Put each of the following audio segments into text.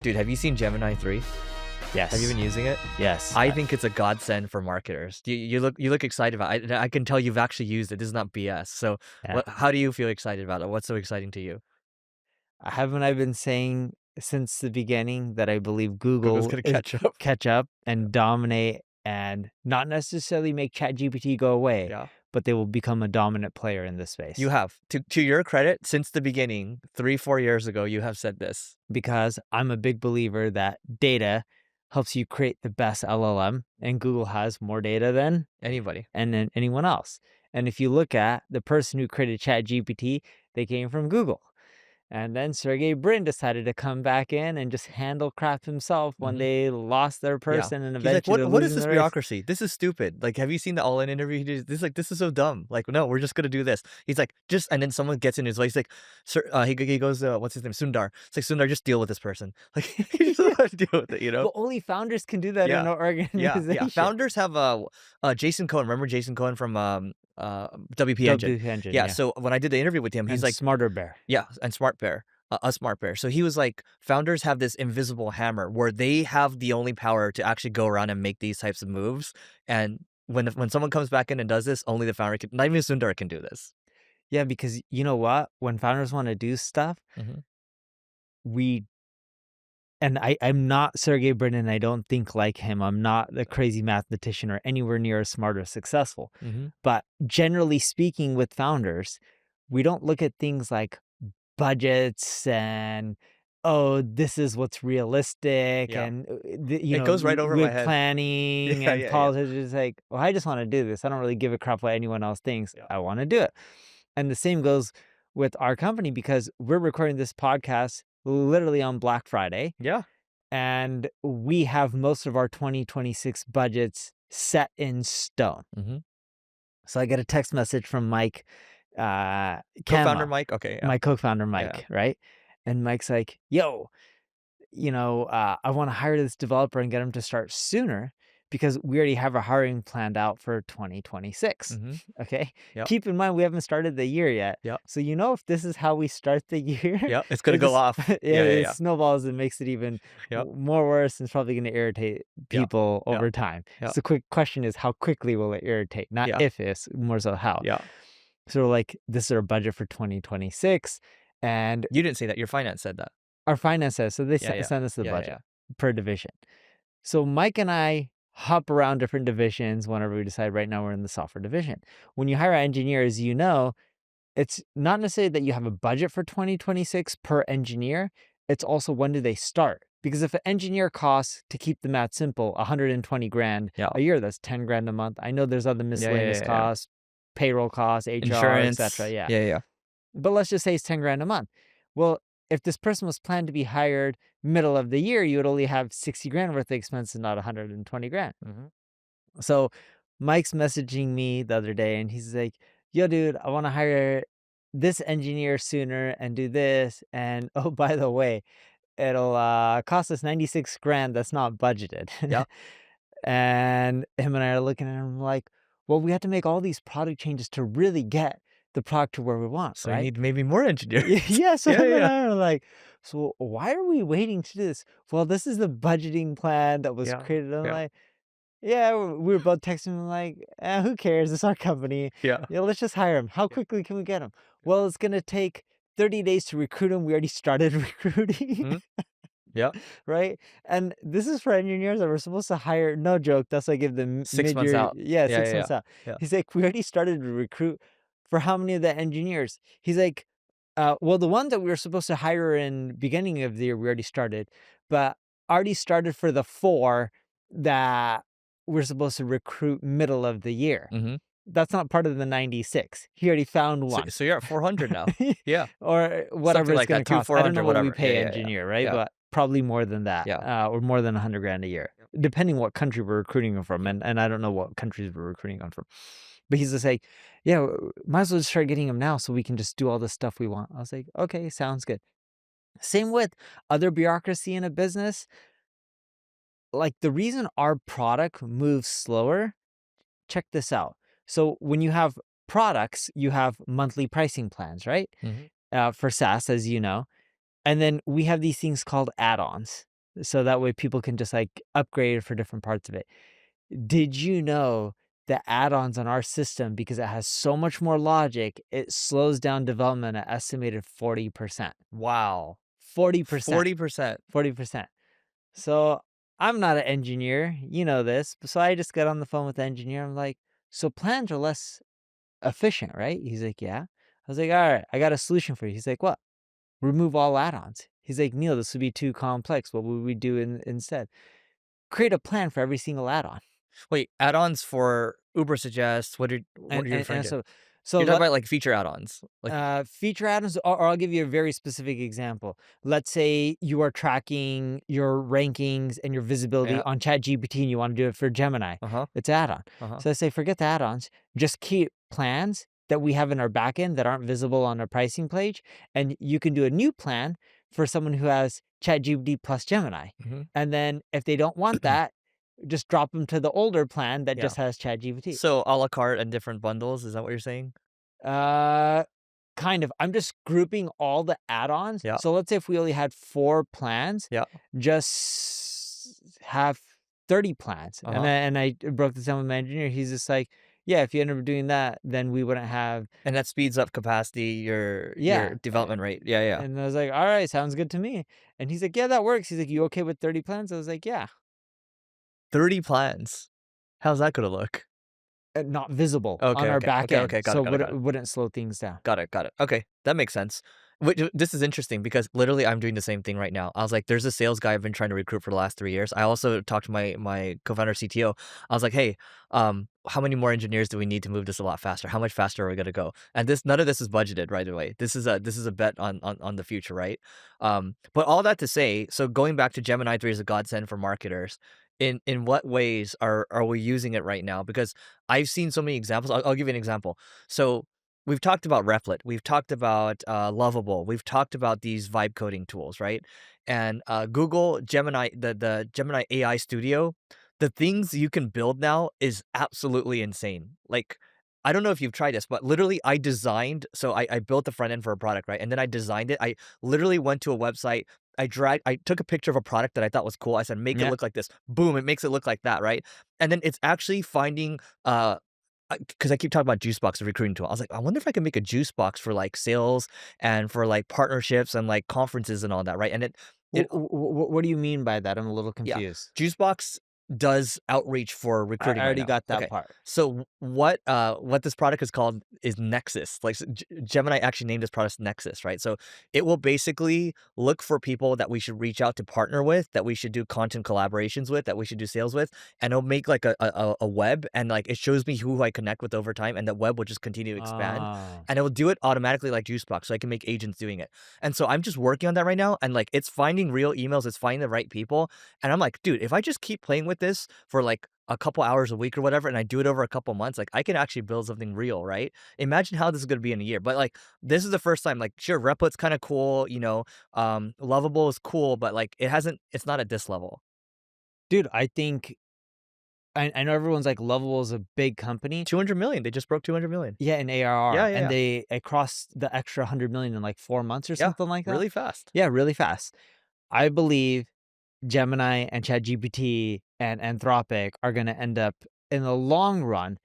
Dude, have you seen Gemini 3? Yes. Have you been using it? Yes. I think it's a godsend for marketers. You look excited about it. I can tell you've actually used it. This is not BS. So Yeah. how do you feel excited about it? What's so exciting to you? Haven't I been saying since the beginning that I believe Google's Google gonna is catch up. catch up and dominate and not necessarily make ChatGPT go away, Yeah. but they will become a dominant player in this space. You have. To your credit, since the beginning, 3-4 years ago, you have said this. Because I'm a big believer that data helps you create the best LLM, and Google has more data than Anybody. anyone else. And if you look at the person who created ChatGPT, they came from Google. And then Sergey Brin decided to come back in and just handle crap himself when they lost their Yeah. person and He's like, eventually what is losing this the race. bureaucracy? This is stupid. Like, have you seen the All-In interview he did? This is so dumb. Like, no, we're just gonna do this. He's like, and then someone gets in his way. He's like, sir, he goes, what's his name? Sundar. It's like, Sundar, just deal with this person. Like, you just have to deal with it, you know? But only founders can do that in Yeah. an organization. Yeah. Founders have Jason Cohen. Remember Jason Cohen from WP Engine? WP Engine, Yeah. yeah. So when I did the interview with him, he's And like, Smarter Bear. yeah, and Smart Bear. A Smart Bear. So he was like, founders have this invisible hammer where they have the only power to actually go around and make these types of moves. And when someone comes back in and does this, only the founder can, not even Sundar can do this. Yeah, because you know what? When founders want to do stuff, I'm not Sergey Brin, and I don't think like him. I'm not the crazy mathematician or anywhere near as smart or successful. But generally speaking, with founders, we don't look at things like budgets and, oh, this is what's realistic. Yeah. And, It goes right over my with head. planning Yeah, and yeah. politics. It's like, well, I just want to do this. I don't really give a crap what anyone else thinks. Yeah. I want to do it. And the same goes with our company because we're recording this podcast literally on Black Friday. Yeah. And we have most of our 2026 budgets set in stone. So I get a text message from Mike, Co-founder Mike. Okay. Yeah. my co-founder Mike, right? And Mike's like, yo, I want to hire this developer and get him to start sooner because we already have a hiring planned out for 2026. Okay. Yep. Keep in mind, we haven't started the year yet. Yep. So, if this is how we start the year, Yeah, it's gonna go off. it snowballs and makes it even Yep. more worse, and it's probably going to irritate people over time. Yep. So the quick question is, how quickly will it irritate? Not if, it's more so how. Yeah. So like, this is our budget for 2026. And You didn't say that. Your finance said that. our finance says, so they Yeah, send us the yeah, budget per division. So Mike and I hop around different divisions whenever we decide. Right now we're in the software division. When you hire engineers, it's not necessarily that you have a budget for 2026 per engineer. It's also, when do they start? Because if an engineer costs, to keep the math simple, 120 grand a year, that's 10 grand a month. I know there's other miscellaneous costs, payroll costs, HR, Insurance, etc. Yeah. But let's just say it's 10 grand a month. Well, if this person was planned to be hired middle of the year, you would only have 60 grand worth of expenses, not 120 grand. So Mike's messaging me the other day and he's like, yo, dude, I want to hire this engineer sooner and do this. And oh, by the way, it'll cost us 96 grand. That's not budgeted. Yeah. And him and I are looking at him like, well, we have to make all these product changes to really get the product to where we want. So right? you need maybe more engineers. Yeah. So I'm like, so why are we waiting to do this? Well, this is the budgeting plan that was created. I'm like, yeah, we were both texting him like, who cares? It's our company. Yeah. Let's just hire him. How quickly can we get him? Well, it's going to take 30 days to recruit him. We already started recruiting. Yeah. Right. And this is for engineers that we're supposed to hire. No joke. That's why I give them 6 months out. Yeah, 6 months out. Yeah. He's like, we already started to recruit for how many of the engineers? He's like, well, the ones that we were supposed to hire in beginning of the year, we already started, but already started for the 4 that we're supposed to recruit middle of the year. That's not part of the 96. He already found one. So you're at 400 now. Yeah. Or whatever Something it's like going to that, cost. 400, I don't know what we pay whatever. engineer, right? Yeah. But probably more than that. Or more than 100 grand a year, depending what country we're recruiting them from. And I don't know what countries we're recruiting them from. But he's just like, yeah, might as well just start getting them now so we can just do all the stuff we want. I was like, okay, sounds good. Same with other bureaucracy in a business. Like, the reason our product moves slower, check this out. So when you have products, you have monthly pricing plans, right? For SaaS, as you know. And then we have these things called add-ons. so that way people can just, like, upgrade for different parts of it. Did you know that add-ons on our system, because it has so much more logic, it slows down development at estimated 40%. Wow. 40%. 40%. 40%. So, I'm not an engineer, you know this, so I just got on the phone with the engineer, I'm like, "So plans are less efficient, right?" He's like, "Yeah." I was like, "Alright, I got a solution for you." He's like, "What?" "Remove all add-ons." He's like, "Neil, this would be too complex. What would we do instead?" "Create a plan for every single add-on." Wait, add-ons for Uber Suggest, what And are you and referring and to? so You're talking let about, like, feature add-ons, like feature add-ons, or I'll give you a very specific example. Let's say you are tracking your rankings and your visibility yeah, on ChatGPT and you wanna do it for Gemini. uh-huh, It's add-on. uh-huh. So I say, forget the add-ons, just keep plans that we have in our backend that aren't visible on our pricing page, and you can do a new plan for someone who has ChatGPT plus Gemini. Mhm. And then if they don't want that, just drop them to the older plan that Yeah. just has ChatGPT. So, à la carte and different bundles, is that what you're saying? Uh Kind of. I'm just grouping all the add-ons. Yeah, So let's say if we only had 4 plans, yeah, just have 30 plans. And uh-huh. I broke this down with my engineer. He's just like, "Yeah, if you end up doing that, then we wouldn't have." And that speeds up capacity, your Yeah. development rate. Yeah, yeah. And I was like, "Alright, sounds good to me." And he's like, "Yeah, that works." He's like, "You okay with 30 plans?" I was like, "Yeah." 30 plans. How's that gonna look? Not visible on Okay, our okay, back okay, end, okay, got so it, got it, got it. wouldn't slow things down. Got it, got it. Okay, that makes sense. Which this is interesting because literally I'm doing the same thing right now. I was like, there's a sales guy I've been trying to recruit for the last 3 years. I also talked to my co-founder CTO. I was like, hey, how many more engineers do we need to move this a lot faster? How much faster are we gonna go? And this none of this is budgeted right away. This is a bet on the future, right? But all that to say, so going back to Gemini 3 is a godsend for marketers. In what ways are we using it right now? Because I've seen so many examples. I'll give you an example. So we've talked about Replit, we've talked about, Lovable, we've talked about these vibe coding tools, right? And, Google Gemini the Gemini AI Studio, the things you can build now is absolutely insane. Like, I don't know if you've tried this, but literally I built the front end for a product, right? And then I designed it. I literally went to a website, I took a picture of a product that I thought was cool, I said, "Make it Yeah. look like this." Boom, it makes it look like that, right? And then it's actually finding, because I keep talking about Juicebox, a recruiting tool. I was like, I wonder if I can make a juice box for like sales and for like partnerships and like conferences and all that, right? And it What do you mean by that? I'm a little yeah, confused. Juicebox does outreach for I recruiting right already now. got that Okay. part. So what this product is called is Nexus. Like Gemini actually named this product Nexus, right? So it will basically look for people that we should reach out to partner with, that we should do content collaborations with, that we should do sales with, and it'll make like a web and like it shows me who I connect with over time and the web will just continue to expand Ah. and it will do it automatically like Juicebox so I can make agents doing it. And so I'm just working on that right now and like it's finding real emails, it's finding the right people and I'm like, dude, if I just keep playing with this for like a couple hours a week or whatever, and I do it over a couple months, like I can actually build something real, right? Imagine how this is gonna be in a year. But like this is the first time, like, sure, Replit's kind of cool, Lovable is cool, but like it's not at this level. Dude, I think I know everyone's like, Lovable is a big company. 200 million. They just broke 200 million. Yeah, in Yeah, ARR, yeah, and yeah. they crossed the extra 100 million in like 4 months or Yeah. something like that. Really fast. Yeah, really fast. I believe Gemini and ChatGPT and Anthropic are gonna end up, in the long run,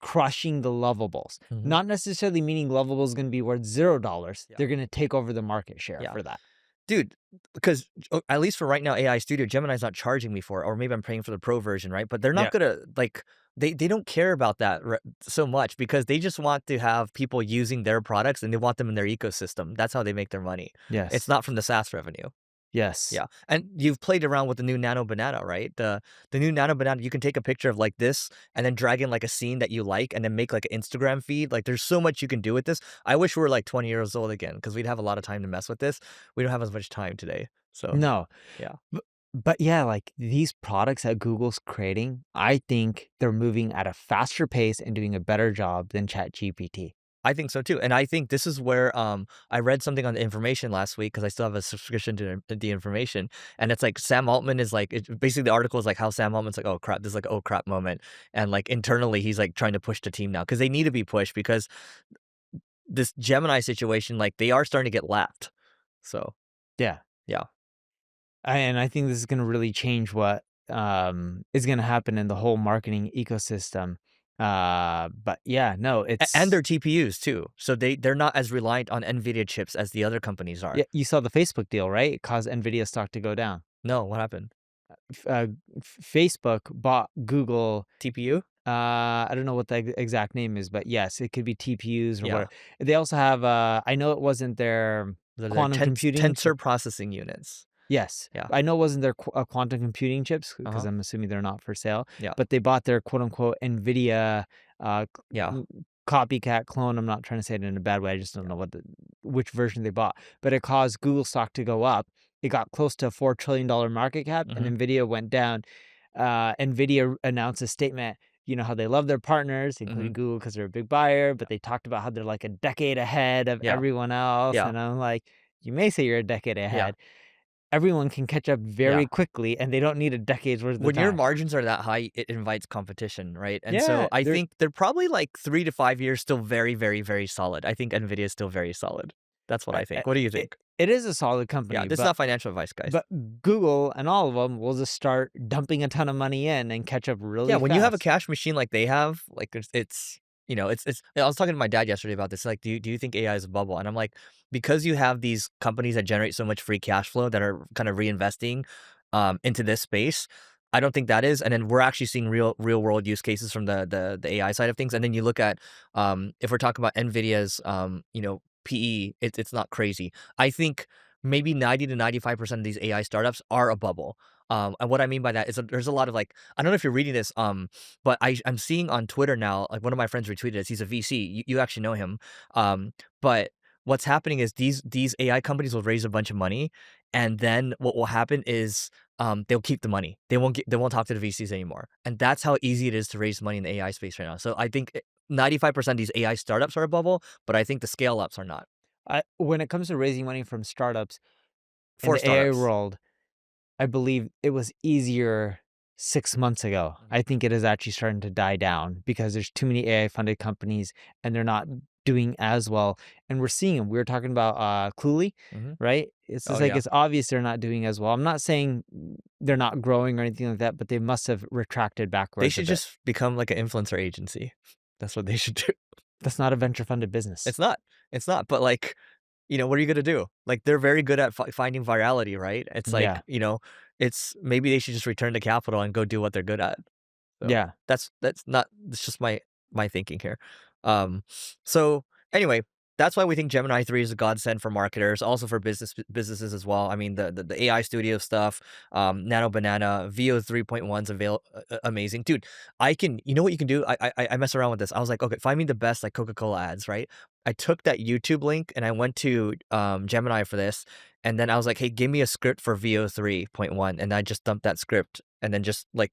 crushing the Lovables. Mhm. Not necessarily meaning Lovable is gonna be worth $0. Yeah. They're gonna take over the market share Yeah. for that. Dude, because at least for right now, AI Studio, Gemini's not charging me for it, or maybe I'm paying for the pro version, right? But they're not Yeah. gonna like they don't care about that so much because they just want to have people using their products and they want them in their ecosystem. That's how they make their money. It's Yes. not from the SaaS revenue. Yes. Yeah, and you've played around with the new Nano Banana, right? The new Nano Banana, you can take a picture of like this and then drag in like a scene that you like and then make like an Instagram feed. Like there's so much you can do with this. I wish we were like 20 years old again because we'd have a lot of time to mess with this. We don't have as much time today. So, No. yeah. But yeah, like, these products that Google's creating, I think they're moving at a faster pace and doing a better job than ChatGPT. I think so too, and I think this is where, I read something on the information last week because I still have a subscription to the information, and it's like Sam Altman is like basically the article is like how Sam Altman's like, "Oh crap," this is like, "Oh crap" moment, and like internally he's like trying to push the team now because they need to be pushed because this Gemini situation, like they are starting to get lapped. So, Yeah. yeah. And I think this is gonna really change what, is gonna happen in the whole marketing ecosystem. But yeah, no, And it's their TPUs too. So they're not as reliant on NVIDIA chips as the other companies are. yeah, you saw the Facebook deal, right? It caused NVIDIA stock to go down. No, what happened? Facebook bought Google. TPU? I don't know what the exact name is, but yes, it could be TPUs or Yeah. what. They also have, I know it wasn't their They're quantum computing. tensor processing units. Yes. Yeah. I know it wasn't their quantum computing chips because Uh-huh. I'm assuming they're not for sale, Yeah. but they bought their quote unquote NVIDIA Yeah. copycat clone. I'm not trying to say it in a bad way. I just don't know which version they bought, but it caused Google stock to go up. It got close to a $4 trillion market cap and Mhm. NVIDIA went down. NVIDIA announced a statement. You know how they love their partners, including Mhm. Google, because they're a big buyer, Yeah. but they talked about how they're like a decade ahead of Yeah. everyone else. Yeah. And I'm like, you may say you're a decade Yeah. ahead. Everyone can catch up Yeah. very quickly, and they don't need a decade's worth of When your time. margins are that high, it invites competition, right? And so Yeah, I they're think they're probably like 3 to 5 years still very, very, very solid. I think NVIDIA is still very solid. That's what I I think. What do you it think? it is a solid Yeah, company, this is not financial advice, guys. but Google and all of them will just start dumping a ton of money in and catch up Yeah, really when you have a fast. cash machine like they have, like it's it's I was talking to my dad yesterday about this, like, do you think AI is a bubble? And I'm like, because you have these companies that generate so much free cash flow that are kind of reinvesting into this space, I don't think that is. And then we're actually seeing real world use cases from the AI side of things. And then you look at if we're talking about Nvidia's PE, it's not crazy. I think maybe 90 to 95% of these AI startups are a bubble. And what I mean by that is that there's a lot of like, I don't know if you're reading this, but I'm seeing on Twitter now, like one of my friends retweeted this. He's a VC. You actually know him. But what's happening is these AI companies will raise a bunch of money, and then what will happen is they'll keep the money. They won't talk to the VCs anymore. And that's how easy it is to raise money in the AI space right now. So I think 95% of these AI startups are a bubble, but I think the scale ups are not. When it comes to raising money from startups in For the AI startups. world, I believe it was easier 6 months ago. Mhm. I think it is actually starting to die down because there's too many AI funded companies and they're not doing as well. And we're seeing them. We were talking about Cluely, Mhm. right? It's Oh just like yeah. it's obvious they're not doing as well. I'm not saying they're not growing or anything like that, but they must have retracted They backwards a should bit. just become like an influencer agency. That's what they should do. That's not a venture funded business. It's not. It's not. But like, what are you gonna do? Like, they're very good at finding virality, right? It's like, Yeah. it's maybe they should just return the capital and go do what they're good at. So Yeah. that's not that's just my thinking here. Um, so anyway, that's why we think Gemini 3 is a godsend for marketers, also for businesses as well. I mean, the AI studio stuff, Nano Banana, VO 3.1's amazing. Dude, you know what you can do? I mess around with this. I was like, okay, find me the best like Coca-Cola ads, right? I took that YouTube link and I went to Gemini for this. And then I was like, hey, give me a script for VO 3.1. And I just dumped that script and then just like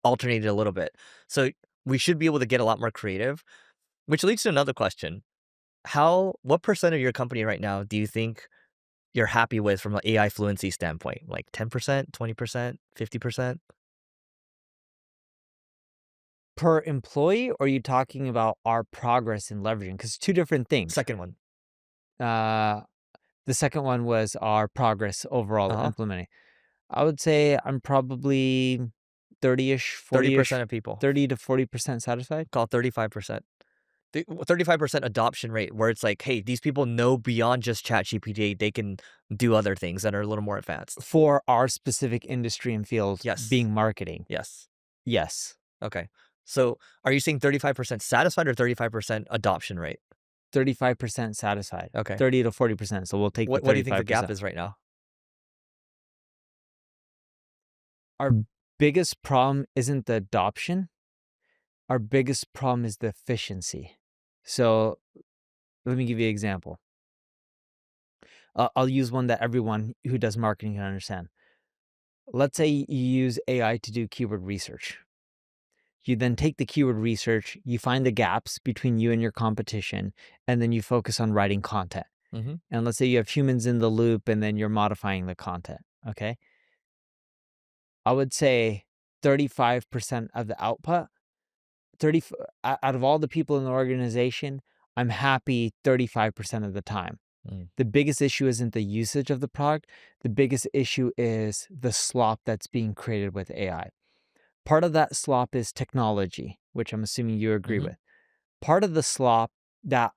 alternated a little bit. So we should be able to get a lot more creative, which leads to another question. What percent of your company right now do you think you're happy with from an AI fluency standpoint? Like 10%, 20%, 50%? Per employee, or are you talking about our progress in leveraging? Because two different things. Second one. Uh, the second one was our progress overall Uh-huh. implementing. I would say I'm probably 30-ish, 30% 40-ish, of people. 30 to 40% satisfied. Call it 35%. 35% adoption rate where it's like, hey, these people know beyond just ChatGPT, they can do other things that are a little more advanced. For our specific industry and field Yes. being marketing. Yes. Yes. Okay. So are you saying 35% satisfied or 35% adoption rate? 35% satisfied. Okay. 30 to 40%. So we'll take the What do you think the gap 35%. is right now? Our biggest problem isn't the adoption. Our biggest problem is the efficiency. So let me give you an example. I'll use one that everyone who does marketing can understand. Let's say you use AI to do keyword research. You then take the keyword research, you find the gaps between you and your competition, and then you focus on writing content. Mhm. And let's say you have humans in the loop and then you're modifying the content. Okay. I would say 35% of the output, 30 out of all the people in the organization, I'm happy 35% of the time. Mm. The biggest issue isn't the usage of the product. The biggest issue is the slop that's being created with AI. Part of that slop is technology, which I'm assuming you agree Mhm. with. Part of the slop that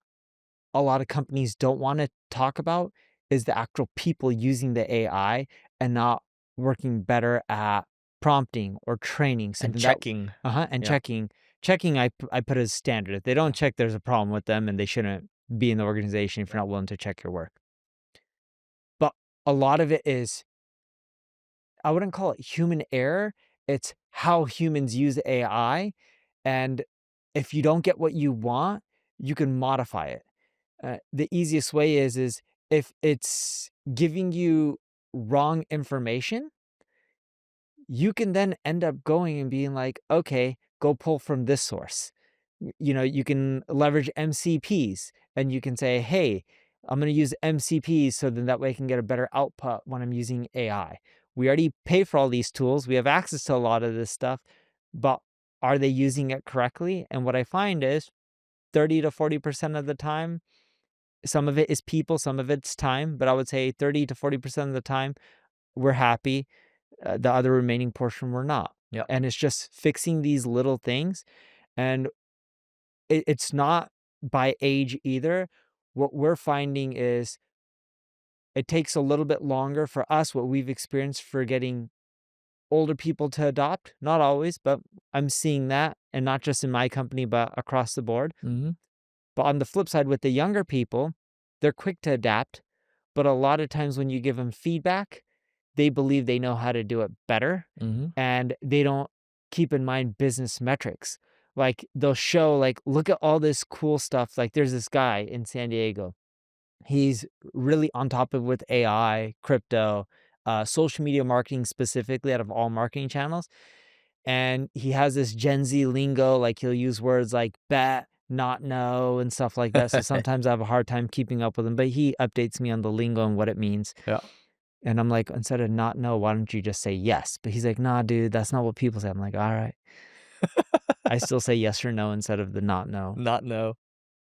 a lot of companies don't want to talk about is the actual people using the AI and not working better at prompting or training And something that checking. and Yeah. checking I put as standard. If they don't Yeah. check, there's a problem with them and they shouldn't be in the organization if you're Yeah. not willing to check your work. But a lot of it is, I wouldn't call it human error. It's how humans use AI. And if you don't get what you want, you can modify it. The easiest way is if it's giving you wrong information, you can then end up going and being like, okay, go pull from this source. You can leverage MCPs and you can say, hey, I'm going to use MCPs so then that way I can get a better output when I'm using AI. We already pay for all these tools. We have access to a lot of this stuff, but are they using it correctly? And what I find is 30 to 40% of the time, some of it is people, some of it's time, but I would say 30 to 40% of the time, we're happy. The other remaining portion, we're not. Yeah. And it's just fixing these little things. And it's not by age either. What we're finding is it takes a little bit longer for us, what we've experienced for getting older people to adopt. Not always, but I'm seeing that. And not just in my company, but across the board. Mhm. But on the flip side, with the younger people, they're quick to adapt. But a lot of times when you give them feedback, they believe they know how to do it better Mhm. and they don't keep in mind business metrics. Like they'll show, like, look at all this cool stuff. Like there's this guy in San Diego. He's really on top of with AI, crypto, social media marketing specifically out of all marketing channels. And he has this Gen Z lingo, like he'll use words like bet, not know, and stuff like that. So sometimes I have a hard time keeping up with him, but he updates me on the lingo and what it means. Yeah. And I'm like, instead of not know, why don't you just say yes? But he's like, nah, dude, that's not what people say. I'm like, all right. I still say yes or no instead of the not know. Not know.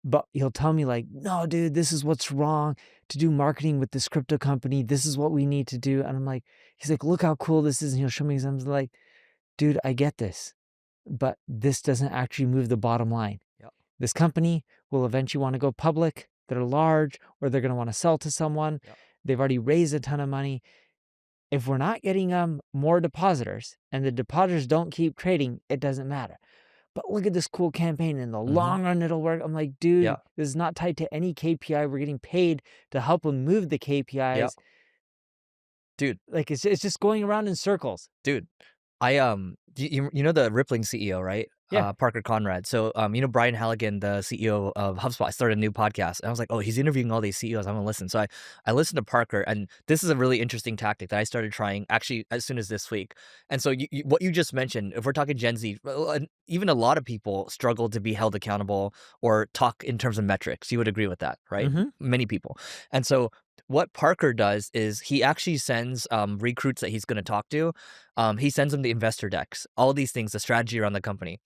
But he'll tell me, like, no, dude, this is what's wrong to do marketing with this crypto company. This is what we need to do. And I'm like, he's like, look how cool this is. And he'll show me examples. Like, dude, I get this, but this doesn't actually move the bottom line. Yep. This company will eventually want to go public. They're large, or they're going to want to sell to someone. Yep. They've already raised a ton of money. If we're not getting more depositors and the depositors don't keep trading, it doesn't matter. But look at this cool campaign. In the Mhm. long run, it'll work. I'm like, Yeah. dude, this is not tied to any KPI. We're getting paid to help them move the Yep. KPIs. Dude, Like it's just going around in circles. dude. You know the Rippling CEO, right? Yeah. Parker Conrad. So, you know Brian Halligan, the CEO of HubSpot, started a new podcast, and I was like, "Oh, he's interviewing all these CEOs. I'm gonna listen." So I listened to Parker, and this is a really interesting tactic that I started trying actually as soon as this week. And so, what you just mentioned, if we're talking Gen Z, well, and even a lot of people struggle to be held accountable or talk in terms of metrics. You would agree with that, right? Mm-hmm. Many people. And so, what Parker does is he actually sends recruits that he's going to talk to. He sends them the investor decks, all these things, the strategy around the company.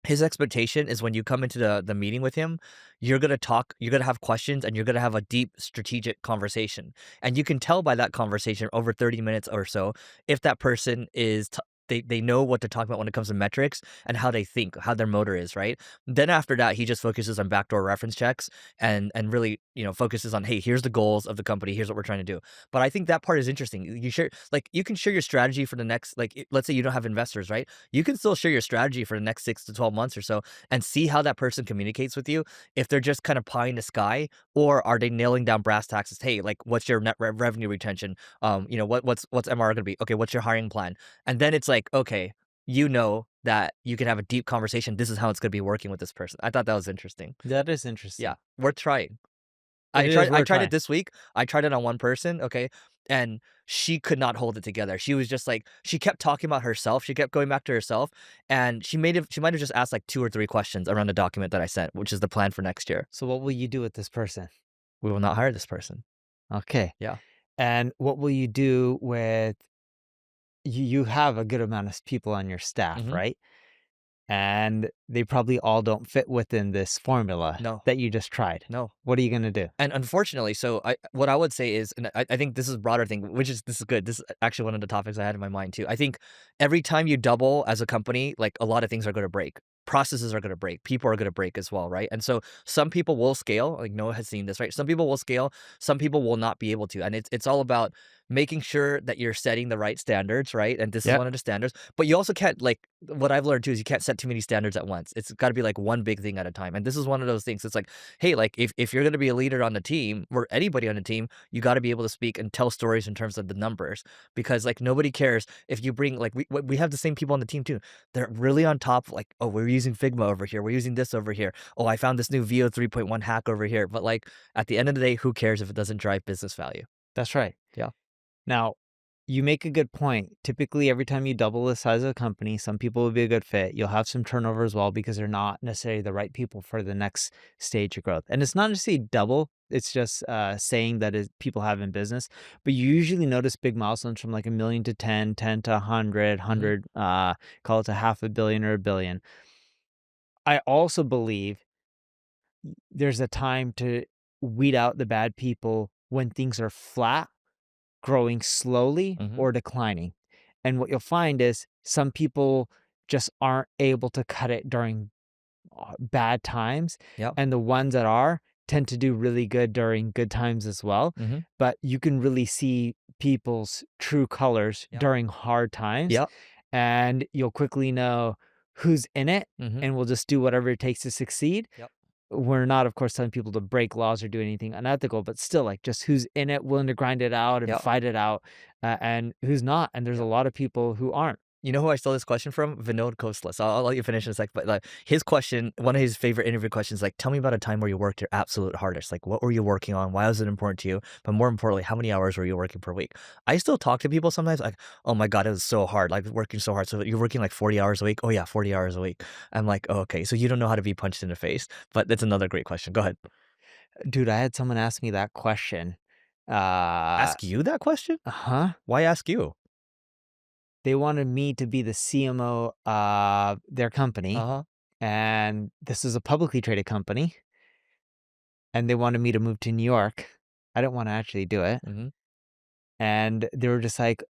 His expectation is when you come into the meeting with him, you're gonna talk, you're gonna have questions, and you're gonna have a deep strategic conversation. And you can tell by that conversation over 30 minutes or so if that person is they know what to talk about when it comes to metrics and how they think, how their motor is, right? Then after that, he just focuses on backdoor reference checks and really, focuses on, hey, here's the goals of the company, here's what we're trying to do. But I think that part is interesting. You can share your strategy for the next, let's say you don't have investors, right? You can still share your strategy for the next 6 to 12 months or so and see how that person communicates with you. If they're just kind of pie in the sky, or are they nailing down brass taxes? Hey, like, what's your net revenue retention? What's MR gonna be? Okay, what's your hiring plan? And then it's like, okay, that you can have a deep conversation. This is how it's gonna be working with this person. I thought that was interesting. That is Yeah, interesting. worth trying. It I is tried I worth tried it trying. this week. I tried it on one person, okay, and she could not hold it together. She was just like she kept talking about herself, she kept going back to herself, and she might have just asked, like, 2 or 3 questions around the document that I sent, which is the plan for next year. So what will you do with this person? We will not hire this person. Okay. Yeah. And what will you do with you have a good amount of people on your staff, Mhm. right? and they probably all don't fit within this formula No, that you just tried. no. What are you gonna do? And unfortunately, so what I would say is, and I think this is a broader thing, which is this is good. This is actually one of the topics I had in my mind too. I think every time you double as a company, like a lot of things are going to break. Processes are going to break. People are going to break as well, right? And so some people will scale. Like Noah has seen this, right? Some people will scale. Some people will not be able to, and it's all about making sure that you're setting the right standards, right? And this is Yep, one of the standards. But you also can't like what I've learned too is you can't set too many standards at once. It's got to be like one big thing at a time. And this is one of those things. It's like, hey, like if you're gonna be a leader on the team or anybody on the team, you got to be able to speak and tell stories in terms of the numbers because like nobody cares if you bring like we have the same people on the team too. They're really on top. Like, oh, we're using Figma over here. We're using this over here. Oh, I found this new VO 3.1 hack over here. But like at the end of the day, who cares if it doesn't drive business value? that's right. Yeah. Now, you make a good point. Typically, every time you double the size of a company, some people will be a good fit. You'll have some turnover as well because they're not necessarily the right people for the next stage of growth. And it's not necessarily double, it's just saying that is people have in business. But you usually notice big milestones from like a million to 10, 10 to 100, Hmm. 100, call it to half a billion or a billion. I also believe there's a time to weed out the bad people when things are flat, growing slowly, Hmm. or declining. And what you'll find is some people just aren't able to cut it during bad times, Yep. and the ones that are tend to do really good during good times as well. Hmm. But you can really see people's true colors Yep. during hard times, Yep. and you'll quickly know who's in it Hmm. and will just do whatever it takes to succeed. Yep. We're not, of course, telling people to break laws or do anything unethical, but still, like, just who's in it, willing to grind it out and Yep. fight it out, and who's not. And there's a Yep. lot of people who aren't. You know who I stole this question from? Vinod Khosla. So I'll let you finish in a sec. But like his question, one of his favorite interview questions, like, tell me about a time where you worked your absolute hardest. Like, what were you working on? Why was it important to you? But more importantly, how many hours were you working per week? I still talk to people sometimes like, oh my God, it was so hard. Like working so hard. So you're working like 40 hours a week? Oh yeah, 40 hours a week. I'm like, oh, okay. So you don't know how to be punched in the face. But that's another great question. Go ahead. Dude, I had someone ask me that question. Ask you that question? Huh? Why ask you? They wanted me to be the CMO of their company, Uh-huh. and this is a publicly traded company, and they wanted me to move to New York. I didn't wanna actually do it, Mm-hmm. and they were just like,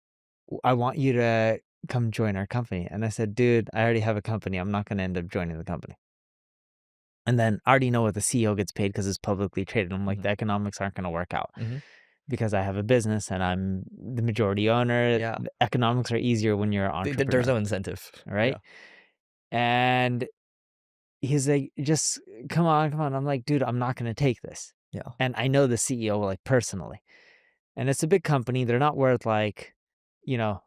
I want you to come join our company." And I said, "Dude, I already have a company. I'm not gonna end up joining the company." And then I already know what the CEO gets paid because it's publicly traded. I'm like, Mm-hmm. the economics aren't gonna work out Mm-hmm. because I have a business and I'm the majority owner. Yeah. The economics are easier when you're an There's entrepreneur, no incentive. all Yeah. right? And he's like, "Just come on, come on." I'm like, "Dude, I'm not gonna take this." Yeah. And I know the CEO, like, personally, and it's a big company. They're not worth like, you know,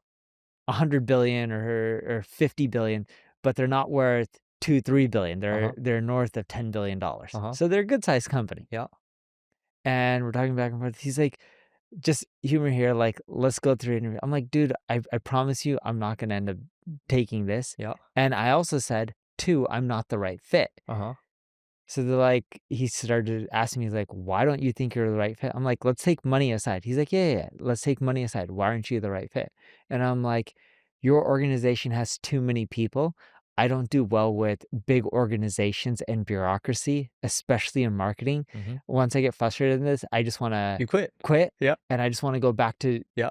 100 billion or 50 billion, but they're not worth 2, 3 billion. Uh-huh. They're north of $10 billion. Uh-huh. So they're a good sized company. Yeah. And we're talking back and forth. He's like, just humor here, like, let's go through it. I'm like, dude, I promise you, I'm not gonna end up taking this. Yeah. And I also said, two, I'm not the right fit. Uh-huh. So they're like, he started asking me, he's like, why don't you think you're the right fit? I'm like, let's take money aside. He's like, yeah, yeah, yeah, let's take money aside. Why aren't you the right fit? And I'm like, your organization has too many people. I don't do well with big organizations and bureaucracy, especially in marketing. Mm-hmm. Once I get frustrated in this, I just want to You quit. quit Yeah. and I just want to go back to Yeah.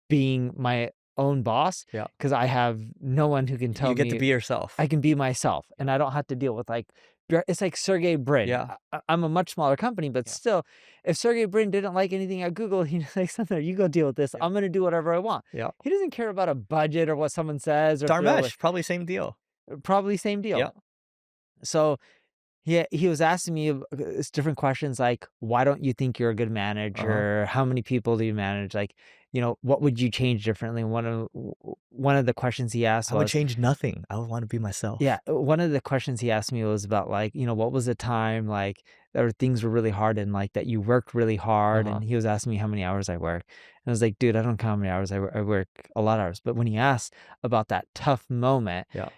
being my own boss Yeah. because I have no one who can tell You get to me be yourself. I can be myself and I don't have to deal with like it's like Sergey Brin. Yeah. I'm a much smaller company, but Yeah. still, if Sergey Brin didn't like anything at Google, he's like, "Something, you go deal with this. Yeah. I'm gonna do whatever I want." Yeah. He doesn't care about a budget or what someone says or throw Dharmesh, probably same deal. probably same Yeah. deal. So he was asking me different questions like, "Why don't you think you're a good Uh-huh. manager? How many people do you manage? Like, what would you change differently?" And one of the questions he asked I would was, change nothing. I would want to be myself. yeah, one of the questions he asked me was about like, what was the time like or things were really hard and like that you worked really hard, Uh-huh. and he was asking me how many hours I work. And I was like, dude, I don't count how many hours I work a lot of hours. But when he asked about that tough moment, Yeah.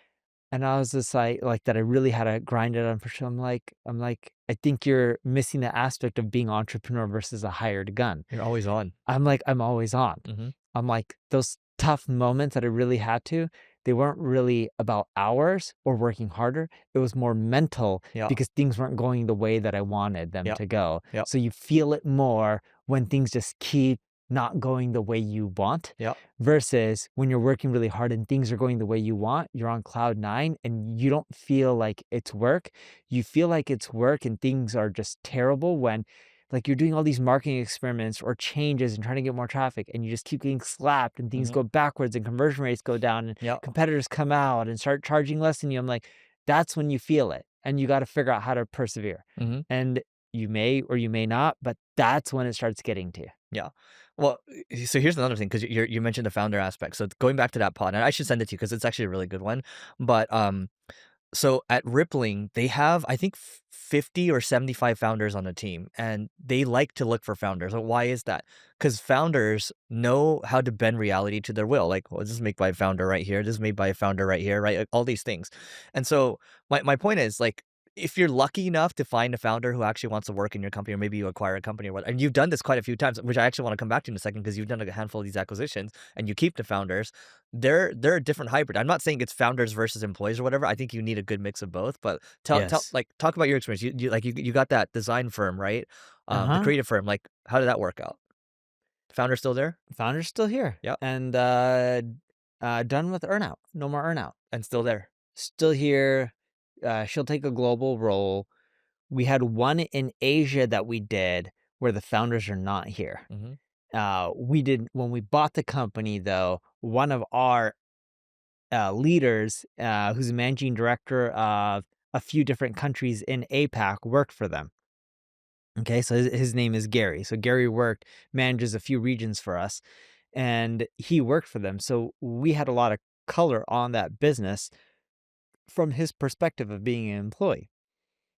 and I was just like that I really had to grind it on for sure. I'm like, I think you're missing the aspect of being entrepreneur versus a hired gun. You're always on. I'm like, I'm always on. Mm-hmm. I'm like, those tough moments that I really had to, they weren't really about hours or working harder. It was more mental Yeah. because things weren't going the way that I wanted them Yep. to go. Yep. So you feel it more when things just keep not going the way you want Yep. versus when you're working really hard and things are going the way you want, you're on cloud nine and you don't feel like it's work. You feel like it's work and things are just terrible when like you're doing all these marketing experiments or changes and trying to get more traffic and you just keep getting slapped and things Mhm. go backwards and conversion rates go down and Yep. competitors come out and start charging less than you. I'm like, that's when you feel it and you got to figure out how to persevere. Mhm. And you may or you may not, but that's when it starts getting to you. Yeah. Well, so here's another thing because you mentioned the founder aspect. So going back to that pod, and I should send it to you because it's actually a really good one. But so at Rippling, they have, I think, 50 or 75 founders on the team, and they like to look for founders. So why is that? Because founders know how to bend reality to their will. Like, well, this is made by a founder right here. This is made by a founder right here, right? Like, all these things. And so my point is like, if you're lucky enough to find a founder who actually wants to work in your company, or maybe you acquire a company or what, and you've done this quite a few times, which I actually want to come back to in a second because you've done a handful of these acquisitions and you keep the founders. They're a different hybrid. I'm not saying it's founders versus employees or whatever. I think you need a good mix of both. But Yes. like talk about your experience. You got that design firm, right? The Uh-huh. creative firm. Like, how did that work out? Founder still there? Founder's still here Yep, and done with earnout. No more earnout. and still there. Still here. She'll take a global role. We had one in Asia that we did where the founders are not here. Hmm. We did when we bought the company though, one of our leaders, who's a managing director of a few different countries in APAC, worked for them. Okay, so his name is Gary. So Gary manages a few regions for us, and he worked for them. So we had a lot of color on that business from his perspective of being an employee.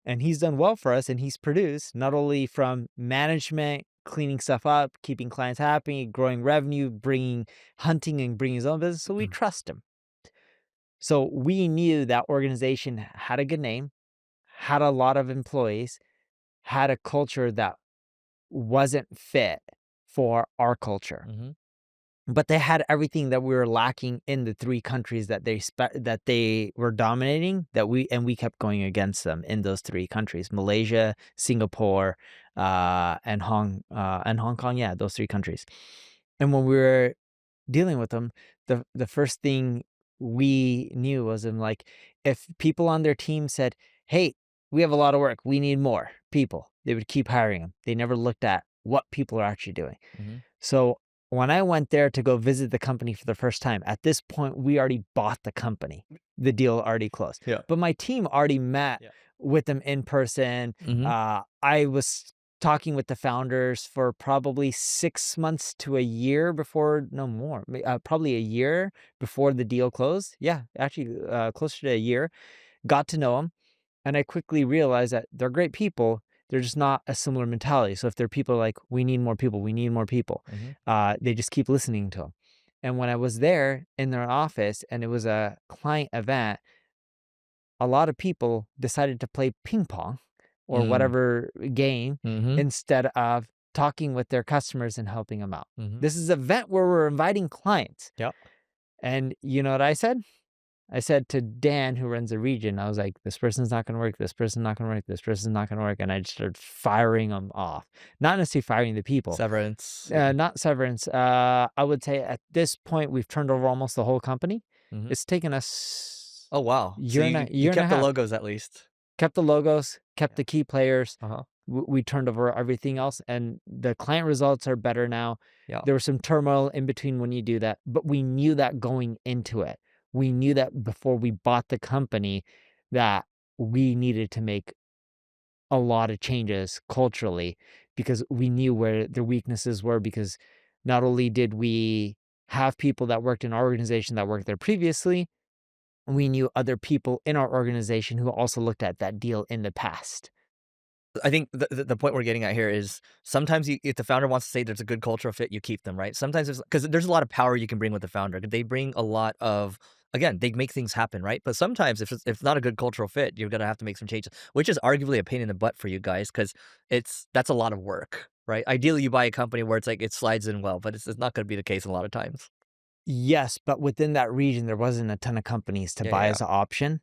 And he's done well for us, and he's produced not only from management, cleaning stuff up, keeping clients happy, growing revenue, bringing hunting and bringing his own business. So we trust him. So we knew that organization had a good name, had a lot of employees, had a culture that wasn't fit for our culture. Hmm. But they had everything that we were lacking in the 3 countries that they were dominating, that we kept going against them in those 3 countries, Malaysia, Singapore, and Hong Kong, yeah, those 3 countries. And when we were dealing with them, the first thing we knew was like, if people on their team said, "Hey, we have a lot of work, we need more people," they would keep hiring them. They never looked at what people are actually doing. Hmm. So when I went there to go visit the company for the first time, at this point, we already bought the company. The deal already closed. Yeah. But my team already met Yeah. with them in person. Hmm. I was talking with the founders for probably 6 months to a year before, no more, probably a year before the deal closed. Yeah, actually, closer to a year. Got to know them. And I quickly realized that they're great people. They're just not a similar mentality. So if they're people like, we need more people, we need more people, Hmm. they just keep listening to them. And when I was there in their office and it was a client event, a lot of people decided to play ping pong or Mm. whatever game Hmm. instead of talking with their customers and helping them out. Hmm. This is an event where we're inviting clients. Yep. And you know what I said? I said to Dan, who runs the region, I was like, this person's not going to work. This person's not going to work. This person's not going to work. And I just started firing them off. Not necessarily firing the people, Severance. Yeah. not severance. I would say at this point, we've turned over almost the whole company. Hmm. It's taken us Oh wow. So you year and a kept the half. logos at least. Kept the logos, kept Yeah. the key players. Uh-huh. We turned over everything else, and the client results are better now. Yeah. There was some turmoil in between when you do that, but we knew that going into it. We knew that before we bought the company that we needed to make a lot of changes culturally because we knew where their weaknesses were because not only did we have people that worked in our organization that worked there previously, we knew other people in our organization who also looked at that deal in the past. I think the point we're getting at here is sometimes if the founder wants to say there's a good cultural fit, you keep them, right? Sometimes because there's a lot of power you can bring with the founder. They bring a lot of, again, they make things happen, right? But sometimes if it's not a good cultural fit, you're gonna have to make some changes, which is arguably a pain in the butt for you guys because that's a lot of work, right? Ideally, you buy a company where it's like it slides in well, but it's not gonna be the case a lot of times. Yes, but within that region, there wasn't a ton of companies to Yeah, yeah, buy yeah. as an option,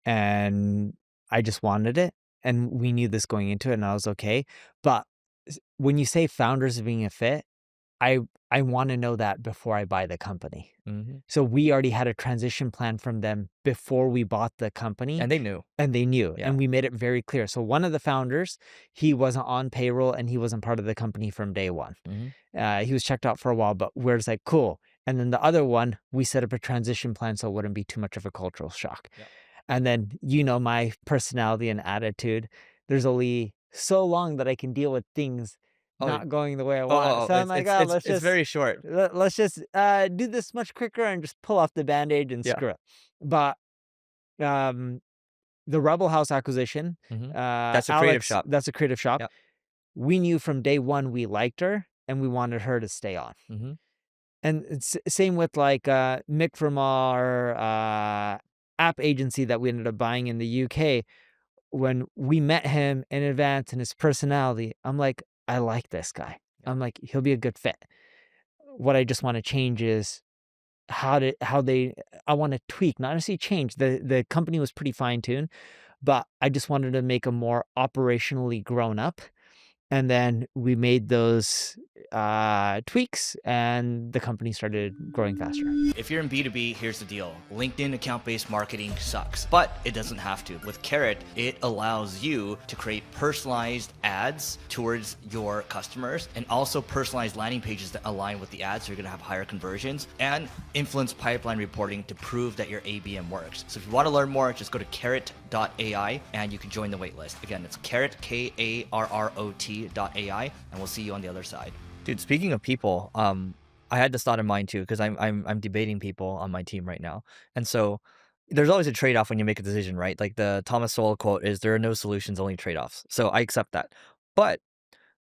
and I just wanted it, and we knew this going into it, and I was okay. But when you say founders being a fit, I I wanna know that before I buy the company. Mhm. So we already had a transition plan from them before we bought the company, And they knew. and they knew, Yeah. and we made it very clear. So one of the founders, he wasn't on payroll, and he wasn't part of the company from day one. Mhm. He was checked out for a while, but we're just like, "Cool." And then the other one, we set up a transition plan so it wouldn't be too much of a cultural shock. Yeah. And then, my personality and attitude, there's only so long that I can deal with things Oh, not going the way I oh, want. oh, So oh, I'm like, "Oh, it's very short. let's just, do this much quicker and just pull off the Band-Aid and Yeah. screw it." But, um, the Rebel House acquisition, Mhm. That's a creative Alex, shop. that's a creative shop. Yeah. We knew from day one we liked her, and we wanted her to stay on. Mhm. And it's same with, like, Mick from our, app agency that we ended up buying in the UK. When we met him in advance and his personality, I'm like, "I like this guy." Yeah. I'm like, "He'll be a good fit." What I just wanna change is how they I wanna tweak, not necessarily change. The company was pretty fine-tuned, but I just wanted to make 'em more operationally grown up, and then we made those, tweaks, and the company started growing faster. If you're in B2B, here's the deal. LinkedIn account-based marketing sucks, but it doesn't have to. With Carrot, it allows you to create personalized ads towards your customers and also personalized landing pages that align with the ads, so you're gonna have higher conversions, and influence pipeline reporting to prove that your ABM works. So if you wanna learn more, just go to carrot.ai and you can join the waitlist. Again, it's carrot, KARROT.ai, and we'll see you on the other side. Dude, speaking of people, I had this thought in mind too because I'm debating people on my team right now, and so there's always a trade off when you make a decision, right? Like the Thomas Sowell quote is, "There are no solutions, only trade offs." So I accept that, but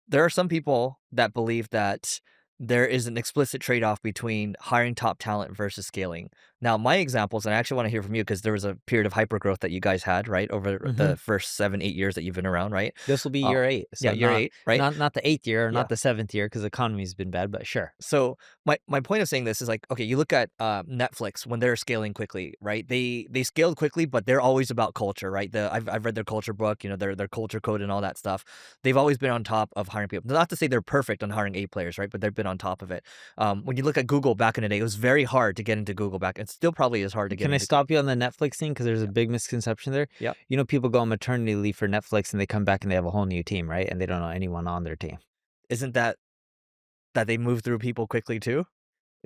there are some people that believe that there is an explicit trade-off between hiring top talent versus scaling. Now, my examples, and I actually want to hear from you because there was a period of hypergrowth that you guys had, right, over the Mhm. first 7, 8 years that you've been around, right? This will be Uh, year 8, yeah, so year 8, right? not the 8th year or Yeah. not the 7th year because the economy's been bad, but sure. So my point of saying this is like, okay, you look at Netflix when they're scaling quickly, right? They scaled quickly, but they're always about culture, right? I've read their culture book, their culture code and all that stuff. They've always been on top of hiring people. Not to say they're perfect on hiring A players, right? But they've been on top of it. When you look at Google back in the day, it was very hard to get into Google back. It still probably is hard to get Can I into. stop you on the Netflix thing? Because there's a Yeah. big misconception there. Yep. People go on maternity leave for Netflix and they come back and they have a whole new team, right? And they don't know anyone on their team. Isn't that they move through people quickly too?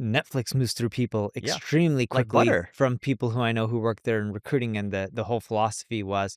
Netflix moves through people Yeah, extremely like quickly butter. from people who I know who work there in recruiting, and the whole philosophy was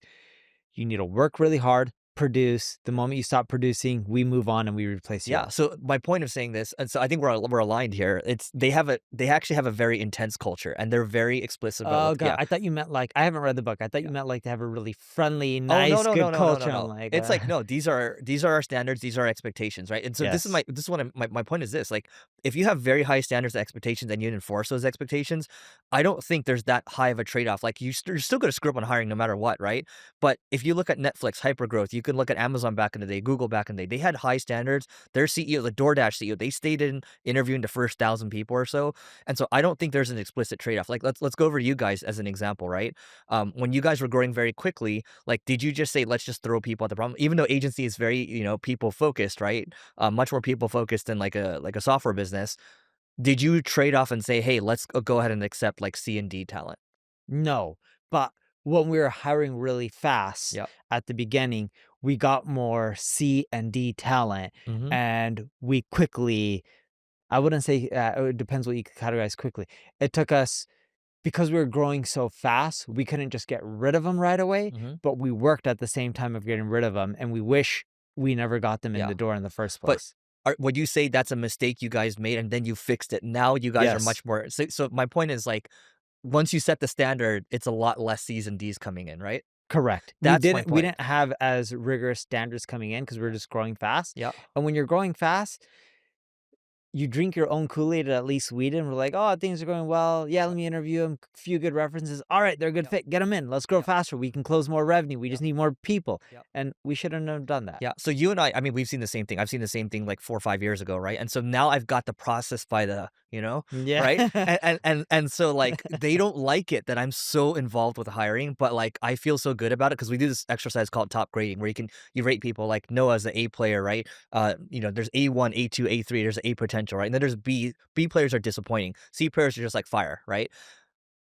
you need to work really hard, produce. The moment you stop producing, we move on and we replace you Yeah, all. so my point of saying this, and so I think we're aligned here. It's they actually have a very intense culture, and they're very explicit about Oh what. god, Yeah, I thought you meant like I haven't read the book. I thought yeah. you meant like to have a really friendly, Oh, no, nice, no, no, good no, no, no, culture. I'm no. like, It's like, no, these are our standards, these are our expectations, right? And so yes. this is what my point is this, like, if you have very high standards and expectations and you enforce those expectations, I don't think there's that high of a trade-off. Like, you're still gonna screw up on hiring no matter what, right? But if you look at Netflix, hypergrowth, you can look at Amazon back in the day, Google back in the day, they had high standards. Their CEO, the DoorDash CEO, they stayed in interviewing the first 1,000 people or so, and so I don't think there's an explicit trade-off. Like, let's go over you guys as an example, right? When you guys were growing very quickly, like, did you just say, let's just throw people at the problem? Even though agency is very, people focused, right? Much more people focused than like a software business. Did you trade off and say, hey, let's go ahead and accept like C and D talent? No, but when we were hiring really fast Yep. at the beginning, we got more C and D talent, Hmm. and we quickly, I wouldn't say, it depends what you categorize quickly. It took us, because we were growing so fast, we couldn't just get rid of them right away, Hmm. but we worked at the same time of getting rid of them, and we wish we never got them in Yeah. the door in the first But place. would you say that's a mistake you guys made and then you fixed it? Now you guys are Yes, much more. So my point is like, once you set the standard, it's a lot less C's and D's coming in, right? correct. That's my We point. didn't have as rigorous standards coming in because we were just growing fast, Yeah. and when you're growing fast, you drink your own Kool-Aid at least Sweden. We're like, oh, things are going well. Yeah, let me interview them. Few good references. All right, they're a good fit. Get them in. Let's grow faster. We can close more revenue. We just need more people. And we shouldn't have done that. Yeah, so you and I mean, we've seen the same thing. I've seen the same thing like 4 or 5 years ago, right? And so now I've got the process by the, Yeah. right? And so like they don't like it that I'm so involved with hiring, but like I feel so good about it because we do this exercise called top grading where you rate people like Noah's the A player, right? There's A1, A2, A3, there's A potential, right? And then there's B. B players are disappointing. C players are just like fire, right?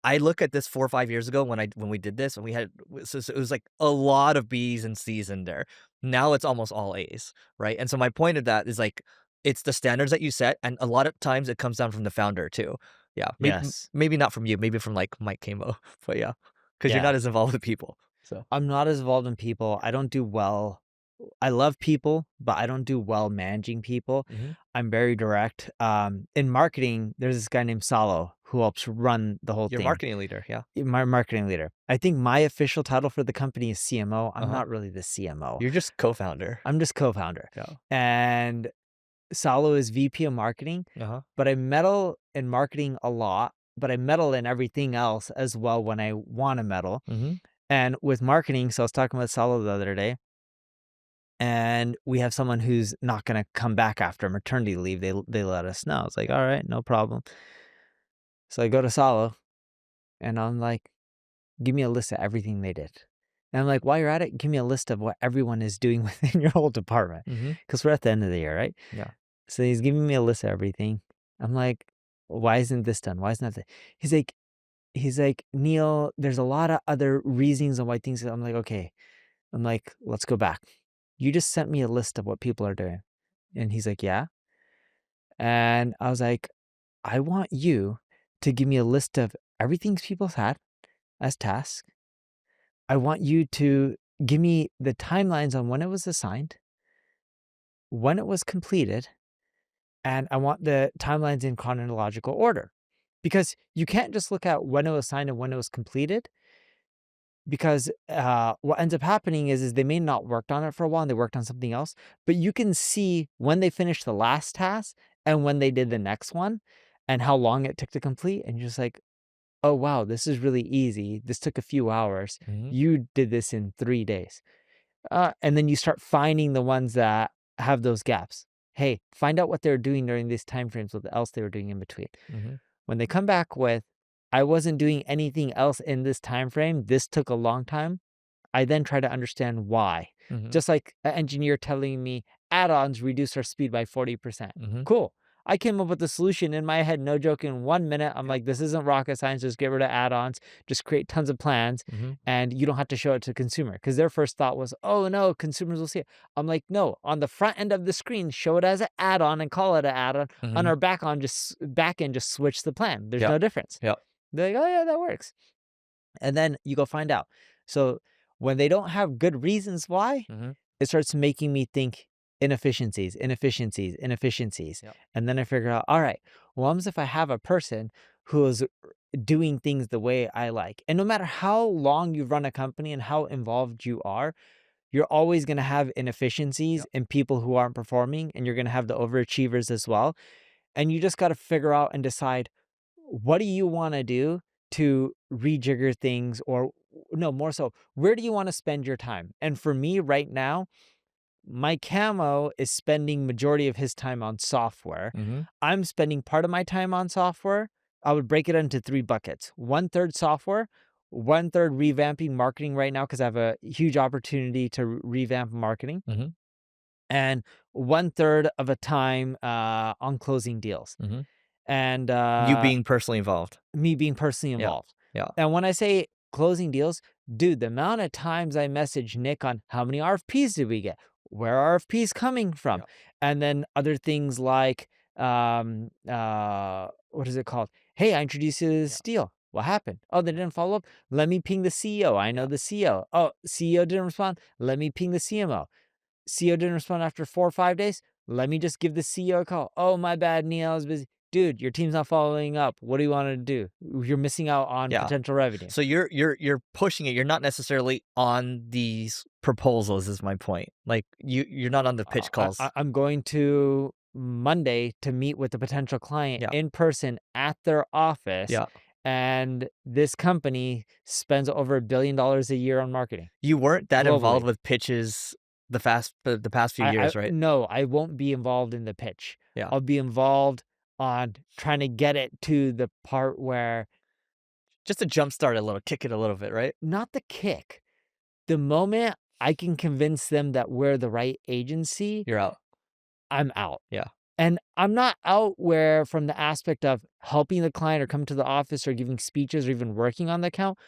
I look at this 4 or 5 years ago when we did this and we had so it was like a lot of Bs and Cs in there. Now it's almost all As, right? And so my point of that is like it's the standards that you set, and a lot of times it comes down from the founder too. Yeah, Yes. maybe not from you, maybe from like Mike Camo, but yeah, because 'cause you're Yeah. not as involved with people. So I'm not as involved in people. I don't do well. I love people, but I don't do well managing people. Mhm. I'm very direct. In marketing, there's this guy named Salo who helps run the whole You're thing. marketing leader, yeah. My marketing leader. I think my official title for the company is CMO. I'm Uh-huh. not really the CMO. You're just co-founder. I'm just co-founder. Yeah. And Salo is VP of marketing, Uh-huh. but I meddle in marketing a lot, but I meddle in everything else as well when I want to meddle. Mhm. And with marketing, so I was talking with Salo the other day, and we have someone who's not going to come back after maternity leave. They let us know. It's like, all right, no problem. So I go to Salo and I'm like, give me a list of everything they did. And I'm like, while you're at it, give me a list of what everyone is doing within your whole department. Mhm. Because we're at the end of the year, right? Yeah. So he's giving me a list of everything. I'm like, why isn't this done? Why isn't that? He's like, Neil, there's a lot of other reasons on why things. I'm like, okay. I'm like, let's go back. You just sent me a list of what people are doing. And he's like, yeah. And I was like, I want you to give me a list of everything people's had as tasks. I want you to give me the timelines on when it was assigned, when it was completed, and I want the timelines in chronological order. Because you can't just look at when it was signed and when it was completed. Because what ends up happening is they may not worked on it for a while and they worked on something else, but you can see when they finished the last task and when they did the next one and how long it took to complete. And you're just like, oh, wow, this is really easy. This took a few hours. Mhm. You did this in 3 days. And then you start finding the ones that have those gaps. Hey, find out what they're doing during these timeframes, what else they were doing in between. Mhm. When they come back with, I wasn't doing anything else in this time frame, this took a long time, I then try to understand why. Mhm. Just like an engineer telling me add-ons reduce our speed by 40%. Mhm. Cool. I came up with a solution in my head, no joke, in 1 minute. I'm like, this isn't rocket science. Just get rid of add-ons. Just create tons of plans, Mhm. and you don't have to show it to consumer. Because their first thought was, oh no, consumers will see it. I'm like, no, on the front end of the screen, show it as an add-on and call it an add-on. On Mhm. our back end, just switch the plan. There's Yep. no difference. Yep. They're like, oh yeah, that works. And then you go find out. So when they don't have good reasons why, Mhm. it starts making me think inefficiencies, inefficiencies, inefficiencies. Yep. And then I figure out, all right, well, what if I have a person who is doing things the way I like? And no matter how long you've run a company and how involved you are, you're always going to have inefficiencies Yep. and people who aren't performing, and you're going to have the overachievers as well. And you just got to figure out and decide, what do you want to do to rejigger things, or no, more so, where do you want to spend your time? And for me right now, my camo is spending majority of his time on software. Mhm. I'm spending part of my time on software. I would break it into 3 buckets. 1/3 software, 1/3 revamping marketing right now because I have a huge opportunity to revamp marketing, Mhm. and 1/3 of a time on closing deals. Mhm. And You being personally involved. me being personally Yeah. involved. Yeah. And when I say closing deals, dude, the amount of times I message Nick on how many RFPs did we get? Where are RFPs coming from? Yeah. And then other things like, what is it called? Hey, I introduced you to this Yeah. deal. What happened? Oh, they didn't follow up. Let me ping the CEO. I know Yeah. the CEO. Oh, CEO didn't respond. Let me ping the CMO. CEO didn't respond after 4 or 5 days. Let me just give the CEO a call. Oh, my bad, Neil. I was busy. Dude, your team's not following up. What do you want to do? You're missing out on Yeah. potential revenue. So you're pushing it. You're not necessarily on these proposals is my point. Like you're not on the pitch calls. I'm going to Monday to meet with the potential client Yeah. in person at their office, Yeah. and this company spends over $1 billion a year on marketing You weren't that involved globally. with pitches the past few years, right? No, I won't be involved in the pitch. Yeah. I'll be involved on trying to get it to the part where Just to jumpstart a little, kick it a little bit, right? not the kick. The moment I can convince them that we're the right agency, You're out. I'm out. Yeah. And I'm not out where from the aspect of helping the client or coming to the office or giving speeches or even working on the account.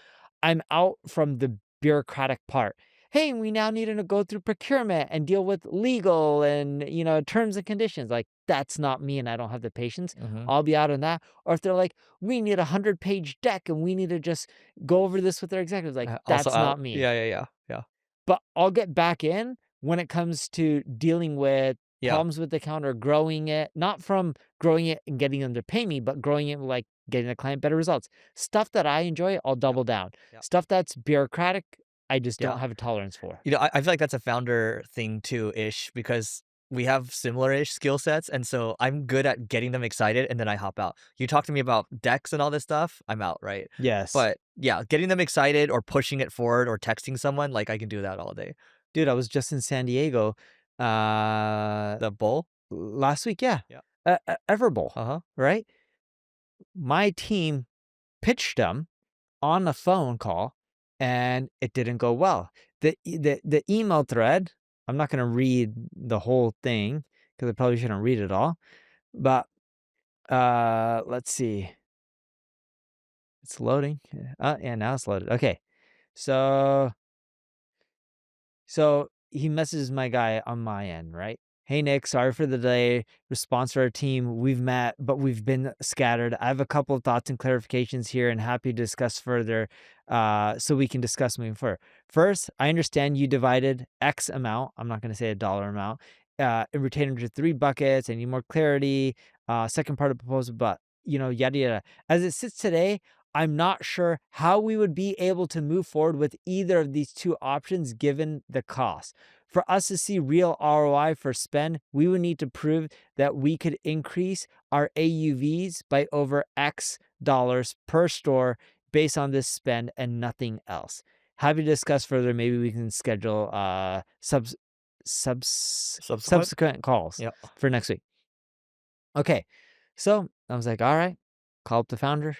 I'm out from the bureaucratic part. Hey, we now need to go through procurement and deal with legal and, terms and conditions. Like, that's not me and I don't have the patience. Mhm. I'll be out on that. Or if they're like, we need a 100-page deck and we need to just go over this with our executives, like, Also that's out. not me. Yeah, yeah, yeah, yeah. But I'll get back in when it comes to dealing with Yeah. problems with the counter, growing it, not from growing it and getting them to pay me, but growing it like getting the client better results. Stuff that I enjoy, I'll Yeah. double down. Yeah. Stuff that's bureaucratic, I just don't Yeah. have a tolerance for. I feel like that's a founder thing too ish because we have similar-ish skill sets, and so I'm good at getting them excited, and then I hop out. You talk to me about decks and all this stuff, I'm out, right? Yes. But, yeah, getting them excited or pushing it forward or texting someone, like, I can do that all day. Dude, I was just in San Diego The bull? last week. Yeah. Yeah. Everbowl, Uh-huh. right? My team pitched them on a phone call, and it didn't go well. The email thread, I'm not gonna read the whole thing because I probably shouldn't read it all, but, let's see. It's loading. Yeah, now it's loaded. Okay. So So he messages my guy on my end, right? Hey, Nick, sorry for the delay. Response to our team. We've met, but we've been scattered. I have a couple of thoughts and clarifications here and happy to discuss further so we can discuss moving forward. First, I understand you divided X amount. I'm not going to say a dollar amount and retained into 3 buckets. I need more clarity. Second part of the proposal, but, yada, yada. As it sits today, I'm not sure how we would be able to move forward with either of these two options given the cost. For us to see real ROI for spend, we would need to prove that we could increase our AUVs by over X dollars per store based on this spend and nothing else. Happy to discuss further. Maybe we can schedule Subsequent? subsequent calls Yeah. for next week. Okay. So I was like, all right, call up the founder.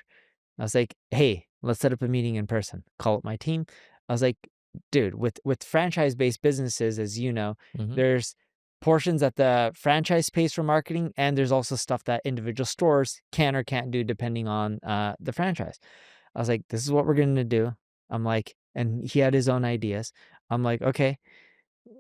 I was like, "Hey, let's set up a meeting in person." Call up my team. I was like, "Dude, with franchise-based businesses, as you know, Mhm. there's portions that the franchise pays for marketing, and there's also stuff that individual stores can or can't do depending on the franchise." I was like, "This is what we're gonna do." I'm like, and he had his own ideas. I'm like, "Okay,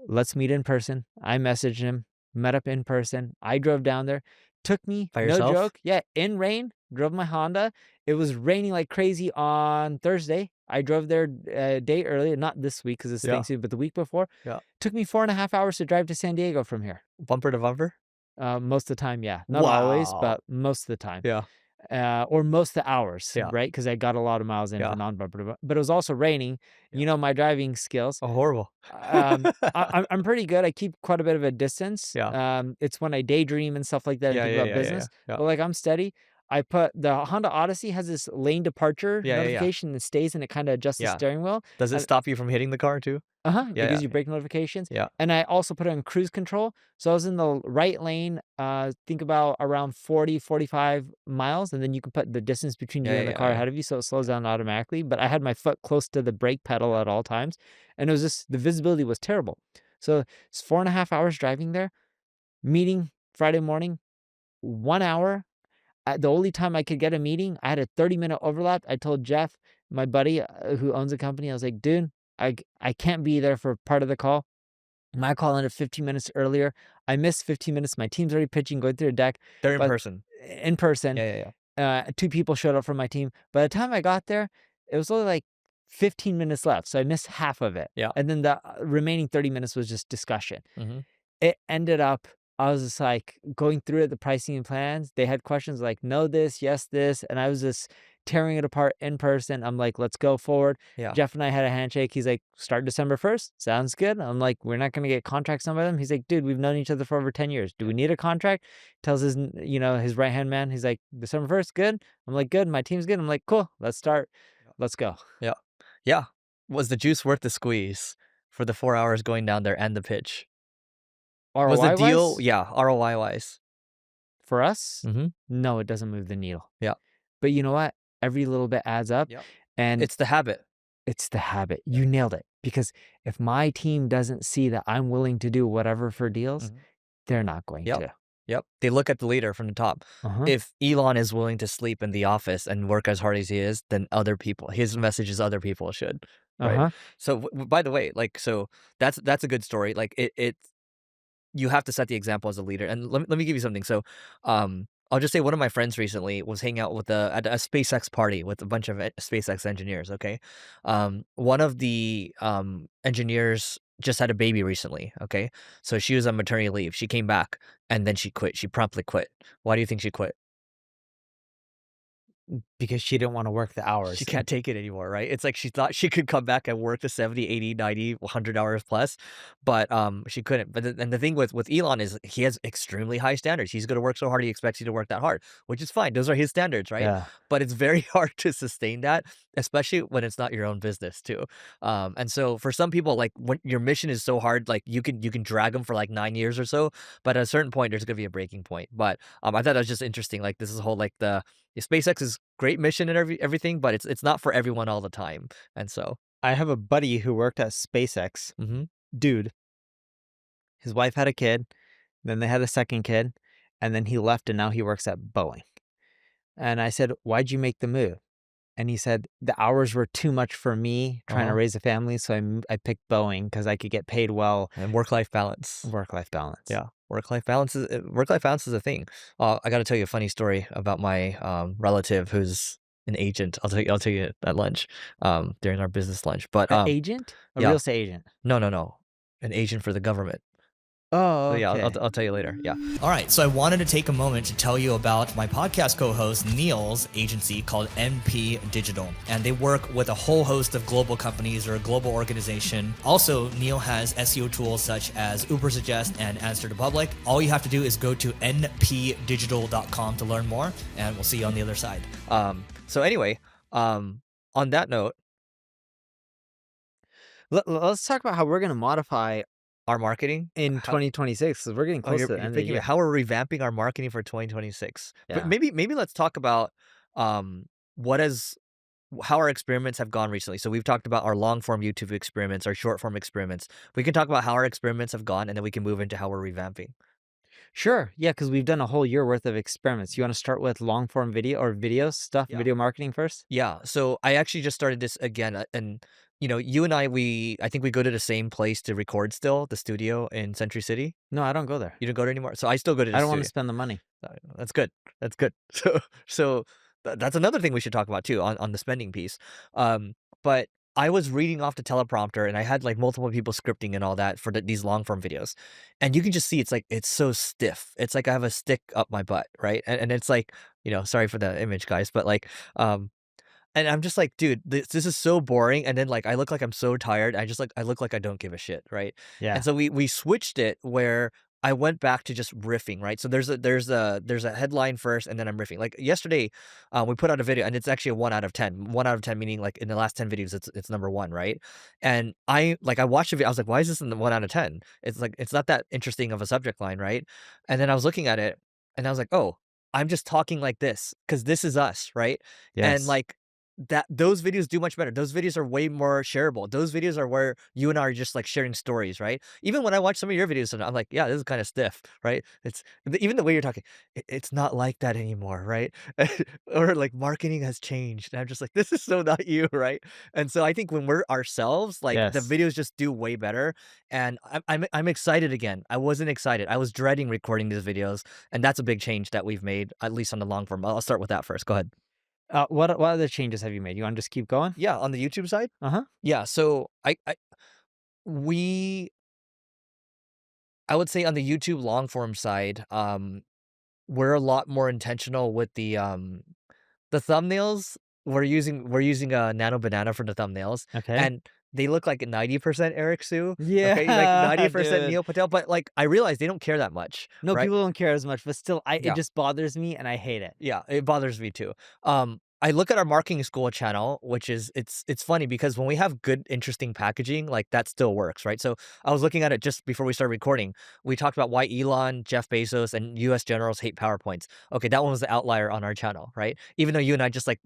let's meet in person." I messaged him, met up in person. I drove down there. Took me, By no yourself? joke, yeah, in rain, drove my Honda. It was raining like crazy on Thursday. I drove there a day early, not this week because it's Yeah. Thanksgiving, but the week before. Yeah. Took me 4.5 hours to drive to San Diego from here. Bumper to bumper? Most of the time, yeah. Not always, Wow. but most of the time. Yeah. Or most of the hours, Yeah. right? Because I got a lot of miles in for Yeah. non-bumper, but it was also raining. Yeah. My driving skills. Oh, horrible. I'm pretty good. I keep quite a bit of a distance. Yeah. It's when I daydream and stuff like that and Yeah, think yeah, about yeah, yeah, yeah. business. Yeah. But like I'm steady. I put the Honda Odyssey has this lane departure Yeah, yeah, yeah. notification that stays and it kind of adjusts the Yeah. steering wheel. Does it And stop you from hitting the car too? it Yeah, gives yeah, you brake notifications. yeah. And I also put it on cruise control. So I was in the right lane, think about around 40, 45 miles. And then you can put the distance between Yeah, you yeah, and the yeah, car yeah. ahead of you. So it slows down automatically. But I had my foot close to the brake pedal at all times. And it was just, the visibility was terrible. So it's 4.5 hours driving there, meeting Friday morning, 1 hour. The only time I could get a meeting, I had a 30-minute overlap. I told Jeff, my buddy who owns the company, I was like, dude, I can't be there for part of the call. My call ended 15 minutes earlier. I missed 15 minutes. My team's already pitching, going through a deck. They're in But person. in person, Yeah, yeah, yeah. two people showed up from my team. By the time I got there, it was only like 15 minutes left. So I missed half of it. Yeah. And then the remaining 30 minutes was just discussion. Mhm. It ended up, I was just like going through it, the pricing and plans. They had questions like, no, this, yes, this. And I was just tearing it apart in person. I'm like, let's go forward. Yeah. Jeff and I had a handshake. He's like, start December 1st. Sounds good. I'm like, we're not going to get contracts done by them. He's like, dude, we've known each other for over 10 years. Do Yeah. we need a contract? Tells his, his right hand man. He's like, December 1st, good. I'm like, good. My team's good. I'm like, cool. Let's start. Let's go. Yeah. Yeah. Was the juice worth the squeeze for the 4 hours going down there and the pitch? Was the ROI deal, wise, yeah, ROI wise? for us, Mhm. no, it doesn't move the needle. Yeah. But you know what? Every little bit adds up. Yep. And It's the habit. it's the habit. Yeah. You nailed it. Because if my team doesn't see that I'm willing to do whatever for deals, Mhm. they're not going Yep. to. Yep. They look at the leader from the top. Uh-huh. If Elon is willing to sleep in the office and work as hard as he is, then other people, his message is other people should, right? Uh-huh. So, by the way, like, so that's a good story. Like, you have to set the example as a leader. And let me give you something. So, I'll just say one of my friends recently was hanging out with at a SpaceX party with a bunch of SpaceX engineers. Okay, one of the engineers just had a baby recently. Okay, so she was on maternity leave. She came back and then she quit. She promptly quit. Why do you think she quit? Because she didn't want to work the She hours. can't take it anymore, right? It's like she thought she could come back and work the 70, 80, 90, 100 hours plus, but, she couldn't. But the thing with Elon is he has extremely high standards. He's gonna work so hard, he expects you to work that hard, which is fine. Those are his standards, right? Yeah. But it's very hard to sustain that, especially when it's not your own business too. And so for some people, like, when your mission is so hard, like, you can drag them for, like, 9 years or so, but at a certain point, there's gonna be a breaking point. But, I thought that was just interesting, like, this is whole, like, SpaceX is great mission and everything, but it's not for everyone all the time, and so I have a buddy who worked at SpaceX. mhm. Dude, his wife had a kid, then they had a second kid, and then he left and now he works at Boeing. And I said, "Why'd you make the move?" And he said, "The hours were too much for me trying to Uh-huh. raise a family, so I picked Boeing because I could get paid well, And work-life balance. work-life balance." Yeah, work-life balance is a thing. I gotta tell you a funny story about my, relative who's an agent. I'll tell you at lunch, during our business lunch, but, A agent? A yeah. real estate agent? No, no, no. An agent for the government. Oh, So yeah, okay. I'll tell you later. Yeah. All right. So I wanted to take a moment to tell you about my podcast co-host Neil's agency called NP Digital, and they work with a whole host of global companies or a global organization. Also, Neil has SEO tools such as Ubersuggest and Answer to Public. All you have to do is go to npdigital.com to learn more, and we'll see you on the other side. So anyway, on that note, Let's talk about how we're gonna modify our marketing. in How, 2026 because we're getting oh, close to the you're end of the thinking about year. how we're revamping our marketing for 2026. But Yeah. maybe let's talk about what has how our experiments have gone recently. So we've talked about our long form YouTube experiments, our short form experiments. We can talk about how our experiments have gone, and then we can move into how we're revamping. Sure. Yeah, because we've done a whole year worth of experiments. You wanna start with long form video or video stuff, Yeah. video marketing first? Yeah. So I actually just started this again, and you and I think we go to the same place to record still, the studio in Century City. No, I don't go there. You don't go there anymore. So I still go to the I don't wanna studio. spend the money. That's good. That's good. So that's another thing we should talk about too on the spending piece. But I was reading off the teleprompter and I had like multiple people scripting and all that for these long form videos, and you can just see it's like it's so stiff. It's like I have a stick up my butt, right? And it's like sorry for the image, guys, but like and I'm just like, dude, this is so boring. And then like I look like I'm so tired. I look like I don't give a shit, right? And Yeah. so we switched it where I went back to just riffing, right? So there's a headline first, and then I'm riffing. Like yesterday, we put out a video, and it's actually a 1 out of 10. 1 out of 10 meaning like in the last 10 videos, it's number one, right? And I watched the video. I was like, why is this in the 1 out of 10? It's like it's not that interesting of a subject line, right? And then I was looking at it, and I was like, oh, I'm just talking like this because this is us, right? And Yes. like those videos do much better. Those videos are way more shareable. Those videos are where you and I are just like sharing stories, right? Even when I watch some of your videos, and I'm like, yeah, this is kind of stiff, right? Even the way you're talking, it's not like that anymore, right? Or like marketing has changed. And I'm just like, this is so not you, right? And so I think when we're ourselves, like the Yes. videos just do way better. And I'm excited again. I wasn't excited. I was dreading recording these videos, and that's a big change that we've made, at least on the long form. I'll start with that first. Go ahead. What other changes have you made? You wanna just keep going? Yeah, on the YouTube side. Uh-huh. Yeah, so we I would say on the YouTube long form side, we're a lot more intentional with the thumbnails. we're using a nano banana for the thumbnails, Okay. and they look like 90% Eric Sue, okay, like Yeah, 90% dude. Neil Patel, but like I realize they don't care that much, No, right? people don't care as much, but still, it Yeah. just bothers me and I hate it. Yeah, it bothers me too. I look at our marketing school channel, which is it's funny because when we have good, interesting packaging, like that still works, right? So I was looking at it just before we started recording. We talked about why Elon, Jeff Bezos, and U.S. generals hate PowerPoints. Okay, that one was the outlier on our channel, right? Even though you and I just like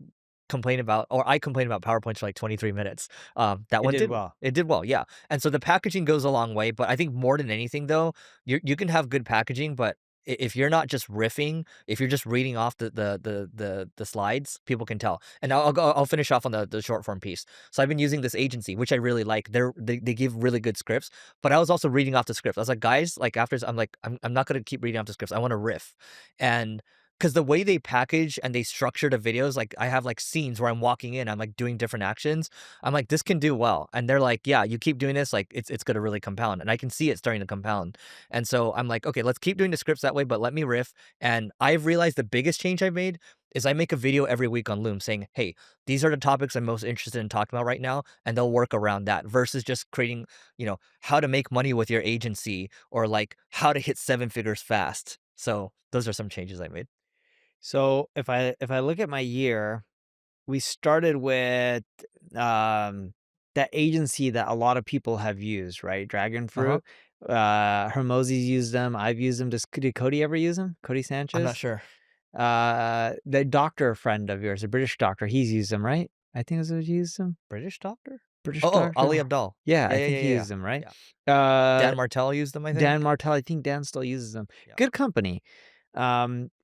complain about, or I complain about PowerPoints for like 23 minutes. That It one did did well. it did well, yeah. And so the packaging goes a long way, but I think more than anything though, you can have good packaging, but if you're not just riffing, if you're just reading off the slides, people can tell. And I'll finish off on the short form piece. So I've been using this agency, which I really like. They give really good scripts, but I was also reading off the script. I was like, guys, like after this, I'm like, I'm not gonna keep reading off the scripts. I want to riff, and because the way they package and they structure the videos, like I have like scenes where I'm walking in, I'm like doing different actions. I'm like, this can do well, and they're like, yeah, you keep doing this, like it's gonna really compound, and I can see it starting to compound. And so I'm like, okay, let's keep doing the scripts that way, but let me riff. And I've realized the biggest change I've made is I make a video every week on Loom saying, hey, these are the topics I'm most interested in talking about right now, and they'll work around that versus just creating, how to make money with your agency or like how to hit 7 figures fast. So those are some changes I made. So if I look at my year, we started with that agency that a lot of people have used, right? Dragon Uh-huh. Fruit. Hermosi's used them. I've used them. Did Cody ever use them? Cody I'm not Sanchez? sure. The doctor friend of yours, a British doctor, he's used them, right? I think that's what he used them. British doctor? British Oh, Ali doctor. Abdal. Yeah, Yeah, I yeah, think yeah, he yeah, yeah. used them, right? Yeah. Uh, Dan Martell used them, I Dan think. Martell, I think Dan still uses them. Yeah. Good company.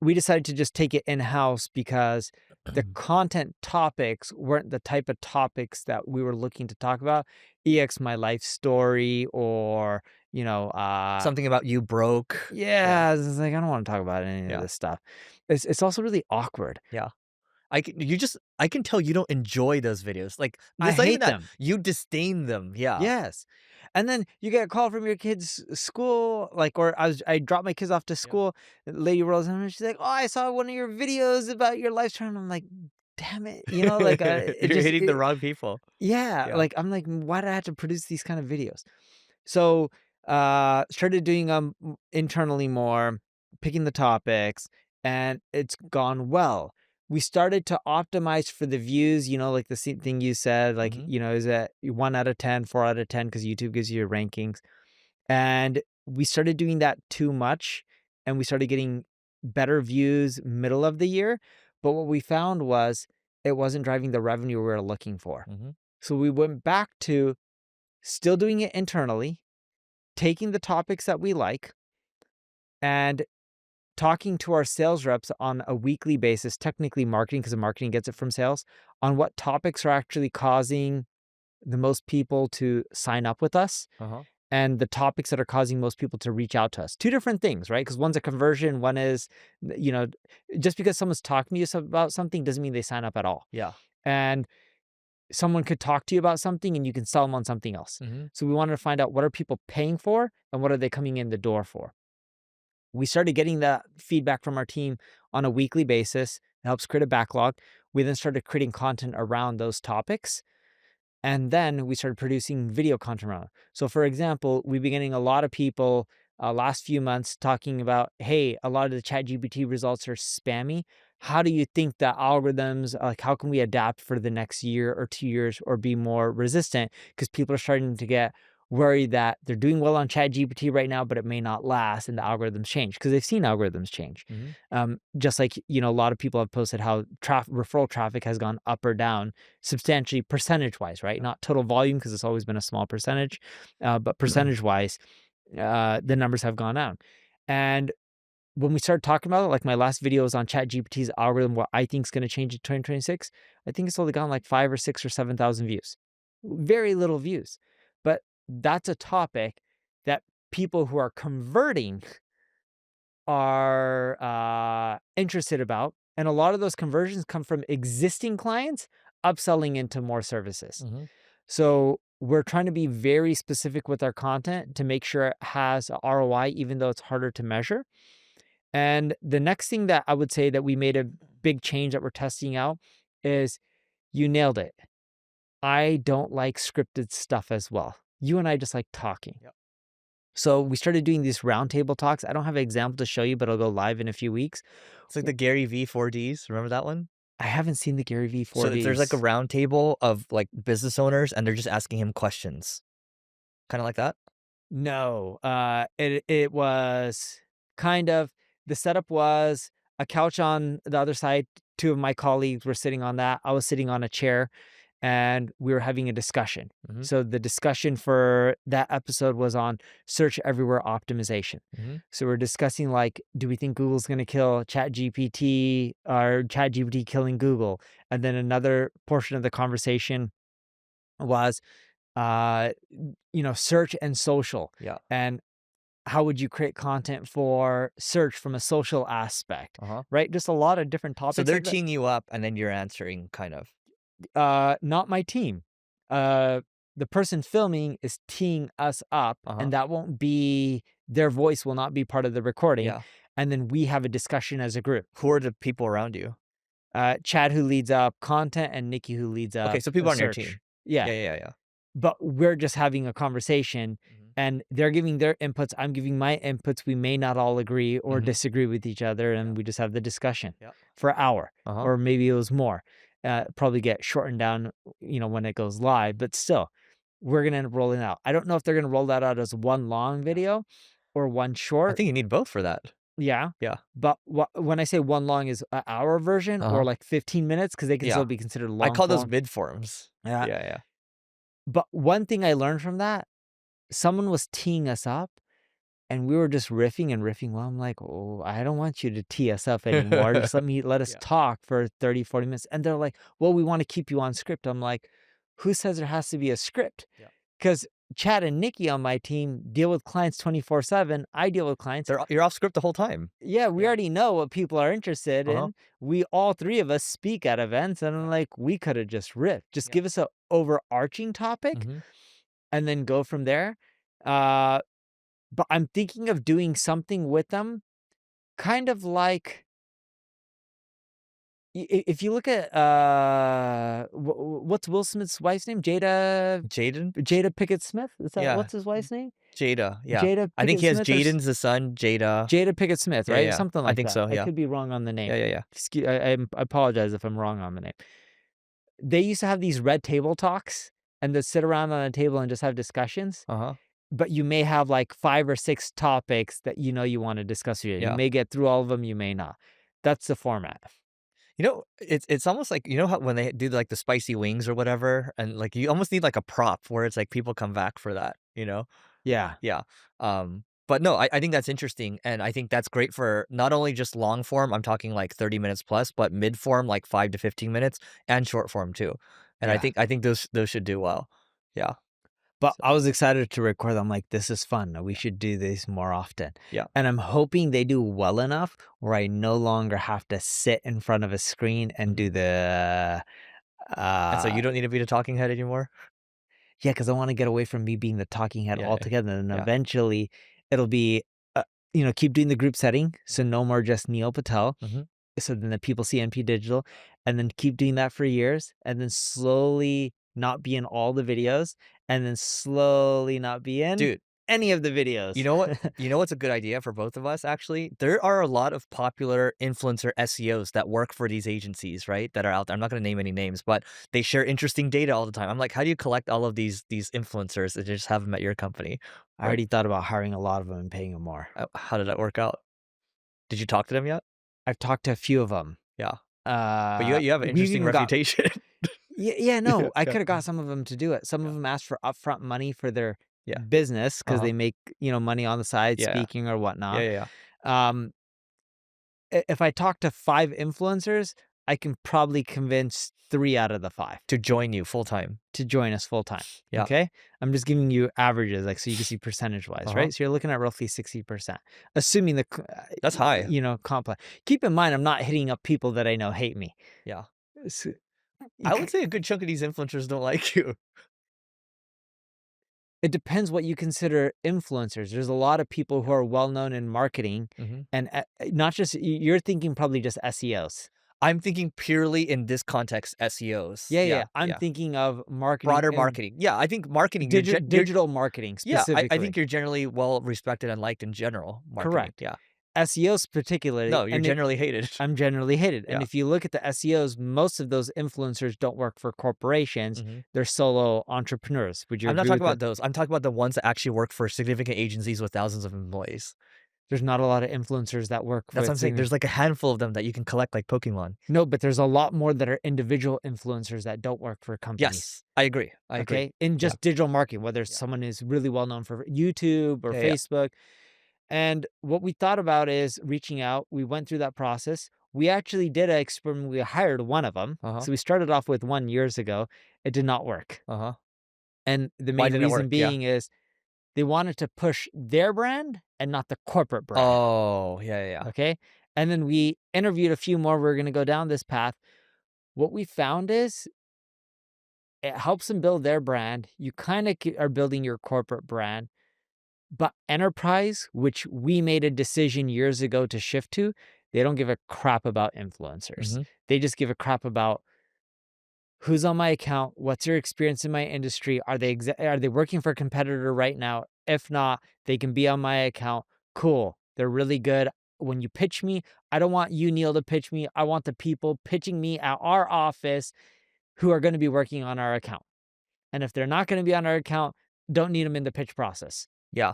We decided to just take it in-house because the content topics weren't the type of topics that we were looking to talk about. EX my life story or, Something about you broke. Yeah, yeah, it's like I don't want to talk about any of yeah, this stuff. It's also really awkward. yeah. I can tell you don't enjoy those videos. Like, I it's not even hate that, them. you disdain them. Yeah. Yes. And then you get a call from your kid's school, like, or I dropped my kids off to Yeah. school. The lady rolls in and she's like, "Oh, I saw one of your videos about your life story." And I'm like, "Damn it!" It You're just, hitting the wrong people. yeah. Yeah. Like I'm like, why do I have to produce these kind of videos? So, started doing internally more, picking the topics, and it's gone well. We started to optimize for the views, like the same thing you said, like, Mhm. is that 1 out of 10, 4 out of 10, because YouTube gives you your rankings. And we started doing that too much, and we started getting better views middle of the year. But what we found was it wasn't driving the revenue we were looking for. Mhm. So we went back to still doing it internally, taking the topics that we like and talking to our sales reps on a weekly basis, technically marketing, because the marketing gets it from sales, on what topics are actually causing the most people to sign up with us Uh-huh. and the topics that are causing most people to reach out to us. Two different things, right? Because one's a conversion, one is, you know, just because someone's talking to you about something doesn't mean they sign up at all. Yeah. And someone could talk to you about something and you can sell them on something else. Mhm. So we wanted to find out what are people paying for and what are they coming in the door for. We started getting that feedback from our team on a weekly basis. It helps create a backlog. We then started creating content around those topics. And then we started producing video content around it. So, for example, we've been getting a lot of people last few months talking about, hey, a lot of the ChatGPT results are spammy. How do you think that algorithms, like, how can we adapt for the next year or 2 years or be more resistant? Because people are starting to get worried that they're doing well on ChatGPT right now, but it may not last and the algorithms change because they've seen algorithms change. Mhm. Just like, a lot of people have posted how referral traffic has gone up or down substantially percentage wise, right? Yeah. Not total volume because it's always been a small percentage, but percentage wise, the numbers have gone down. And when we started talking about it, like my last video was on ChatGPT's algorithm, what I think is going to change in 2026. I think it's only gone like 5 or 6 or 7,000 views. Very little views. But that's a topic that people who are converting are interested about. And a lot of those conversions come from existing clients upselling into more services. Mhm. So we're trying to be very specific with our content to make sure it has a ROI, even though it's harder to measure. And the next thing that I would say that we made a big change that we're testing out is You nailed it. I don't like scripted stuff as well. You and I just like talking. Yep. So we started doing these roundtable talks. I don't have an example to show you, but I'll go live in a few weeks. It's like the Gary V 4Ds. Remember that one? I haven't seen the Gary V So there's like a 4Ds. round table of like business owners and they're just asking him questions. Kind of like that? No, it was kind of the setup was a couch on the other side. Two of my colleagues were sitting on that. I was sitting on a chair, and we were having a discussion. Mhm. So the discussion for that episode was on search everywhere optimization. Mhm. So we're discussing like, do we think Google's going to kill ChatGPT or ChatGPT killing Google? And then another portion of the conversation was search and social. Yeah. And how would you create content for search from a social aspect, Uh-huh. right? Just a lot of different So topics they're like that. teeing you up and then you're answering kind of. Not my team. Uh, the person filming is teeing us up, Uh-huh. and that won't be their voice will not be part of the recording. Yeah. And then we have a discussion as a group. Who are the people around you? Chad who leads up content and Nikki who leads Okay, up so people on your search. team. Yeah. Yeah, yeah, yeah. But we're just having a conversation Mhm. and they're giving their inputs. I'm giving my inputs. We may not all agree or Mhm. disagree with each other. Yeah. And we just have the discussion Yeah. for an hour Uh-huh. or maybe it was more. Probably get shortened down, when it goes live, but still, we're going to end up rolling out. I don't know if they're going to roll that out as one long Yeah. video or one I short. think you need both for that. Yeah. Yeah. But when I say one long is an hour version or Uh-huh. like 15 minutes, because they can Yeah. still be considered I long call those form. mid forms. Yeah. Yeah, yeah. But one thing I learned from that, someone was teeing us up and we were just riffing and riffing. Well, I'm like, oh, I don't want you to tee us up anymore. Just let us Yeah. talk for 30, 40 minutes. And they're like, well, we want to keep you on script. I'm like, who says there has to be a script? Yeah. Because Chad and Nikki on my team deal with clients 24/7. I deal with clients. You're off script the whole time. Yeah, we Yeah. already know what people are interested Uh-huh. in. We all three of us speak at events, and I'm Yeah. like, we could have just riffed. Just Yeah. give us a overarching topic Mhm. and then go from there. Uh, but I'm thinking of doing something with them, kind of like if you look at what's Will Smith's wife's name? Jaden? Jada Pickett Smith. Is that Yeah. what's his wife's name? Jada, yeah. Jada I think Pickett he has Smith Jaden's the son, Jada. Jada Pickett Smith, Yeah, right? yeah. Something I like think that. so, I yeah. could be wrong on the name. Yeah, yeah, yeah. I apologize if I'm wrong on the name. They used to have these red table talks and they'd sit around on a table and just have discussions. Uh-huh. But you may have like 5 or 6 topics that you want to discuss here. You Yeah. may get through all of them, you may not. That's the format. It's almost like, how when they do like the spicy wings or whatever, and like you almost need like a prop where it's like people come back for that, you know? Yeah. Yeah. But no, I think that's interesting. And I think that's great for not only just long form, I'm talking like 30 minutes plus, but mid form, like 5 to 15 minutes, and short form too. And Yeah. I think those should do well. Yeah. But So, I was excited to record. I'm like, this is fun. We should do this more often. yeah. And I'm hoping they do well enough where I no longer have to sit in front of a screen and do the And so you don't need to be the talking head anymore? yeah, because I want to get away from me being the talking head Yeah, yeah, altogether. And yeah. eventually it'll be, keep doing the group setting. So no more just Neil Patel. Mhm. So then the people see NP Digital and then keep doing that for years and then slowly not be in all the videos and then slowly not be in Dude, any of the videos. you know what? You know what's a good idea for both of us, actually? There are a lot of popular influencer SEOs that work for these agencies, right? That are out there. I'm not going to name any names, but they share interesting data all the time. I'm like, how do you collect all of these influencers and just have them at your company? I Right? already thought about hiring a lot of them and paying them more. How did that work out? Did you talk to them yet? I've talked to a few of them. Yeah. But you have an We've interesting even got reputation. yeah, no, I Yeah. could have got some of them to do it. Some of Yeah. them asked for upfront money for their Yeah. business because Uh-huh. they make, money on the side Yeah. speaking or Yeah, whatnot. yeah, yeah. Um, if I talk to 5 influencers, I can probably convince 3 out of the 5 To join you full time. to join us full time. Yeah. Okay? I'm just giving you averages, like, so you can see percentage-wise, Uh-huh. right? So you're looking at roughly 60%, assuming That's high. comp. Keep in mind, I'm not hitting up people that I know hate me. Yeah. So, I would say a good chunk of these influencers don't like you. it depends what you consider influencers. There's a lot of people who are well-known in marketing Mhm. and not just you're thinking probably just SEOs. I'm thinking purely in this context, SEOs. Yeah, yeah. Yeah, I'm yeah. thinking of marketing Broader and marketing. Yeah, I think marketing, you're digital marketing yeah, I think specifically. you're generally well respected and liked in general marketing. Correct. Yeah. SEOs particularly, No, you're and generally hated. I'm generally hated. And Yeah. if you look at the SEOs, most of those influencers don't work for corporations. Mhm. They're solo entrepreneurs. Would you I'm not agree talking with that? about those. I'm talking about the ones that actually work for significant agencies with thousands of employees. There's not a lot of influencers that work That's what with I'm saying. significant. There's like a handful of them that you can collect like Pokemon. No, but there's a lot more that are individual influencers that don't work for companies. Yes, I agree. I agree. Okay. In Yeah. just digital marketing, whether Yeah. someone is really well known for YouTube or Yeah, yeah. Facebook. And what we thought about is reaching out. We went through that process. We actually did an experiment. We hired one of them. Uh-huh. So we started off with one years ago. It did not work. Uh-huh. And the Why main didn't it reason work? Yeah. being is they wanted to push their brand and not the corporate brand. Oh, yeah, yeah, yeah. Okay. And then we interviewed a few more. We're going to go down this path. What we found is it helps them build their brand. You kind of are building your corporate brand. But enterprise, which we made a decision years ago to shift to, they don't give a crap about influencers. Mhm. They just give a crap about who's on my account, what's your experience in my industry, are they working for a competitor right now? If not, they can be on my account. Cool. They're really good. When you pitch me, I don't want you, Neil, to pitch me. I want the people pitching me at our office who are going to be working on our account. And if they're not going to be on our account, don't need them in the pitch process. Yeah.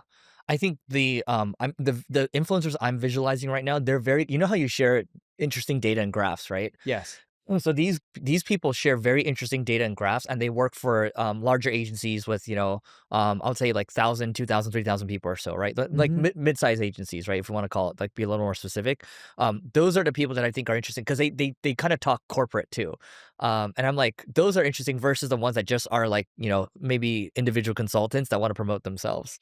I think the influencers I'm visualizing right now, they're very, you know how you share interesting data and graphs, right? Yes. So these people share very interesting data and graphs, and they work for larger agencies with, I would say like 1,000, 2,000, 3,000 people or so, right? Like Mhm. mid-sized agencies, right? If you want to call it, like, be a little more specific. Those are the people that I think are interesting because they kind of talk corporate too. And I'm like, those are interesting versus the ones that just are like, maybe individual consultants that want to promote themselves.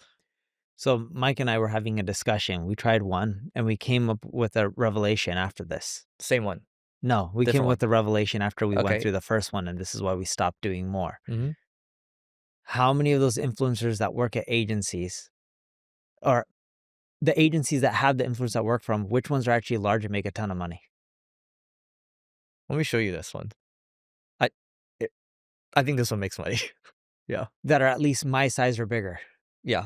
So Mike and I were having a discussion. We tried one and we came up with a revelation after this. Same one, No, we came different up one. with the revelation after we went Okay. through the first one, and this is why we stopped doing more. Hmm. How many of those influencers that work at agencies, or the agencies that have the influencers that work from, which ones are actually large and make a ton of money? Let me show you this one. I it, I think this one makes money. Yeah. That are at least my size or bigger? Yeah.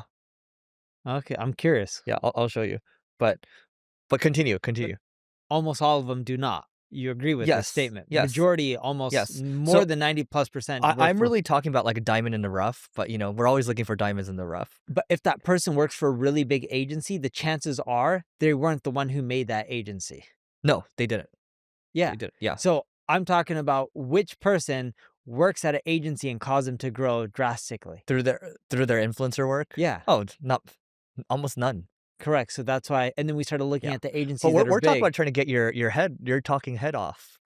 Okay, I'm curious. Yeah. I'll show you. But continue. But Continue. almost all of them do not. You agree with this Yes. statement? Yes. Majority, almost Yes. more So than 90+% work I'm for. really talking about like a diamond in the rough, but we're always looking for diamonds in the rough. But if that person works for a really big agency, the chances are they weren't the one who made that agency. No, they didn't. Yeah. They didn't. Yeah. So I'm talking about which person works at an agency and cause them to grow drastically. Through their influencer work. Yeah, Oh, it's not almost none. correct. So that's why. And then we started looking Yeah. at the But agencies we're that are we're talking big. about trying to get your talking head off.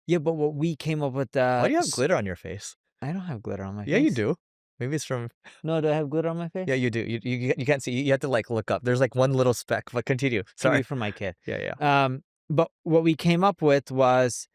Yeah, but what we came up with, Why do you have glitter on your face? I don't have glitter on my Yeah, you face. do. Maybe it's from. No, do I have glitter on my Yeah, face? you do. You can't see. You have to like look up. There's like one little speck. But continue. Could be Sorry. from my kid. Yeah, yeah, But what we came up with was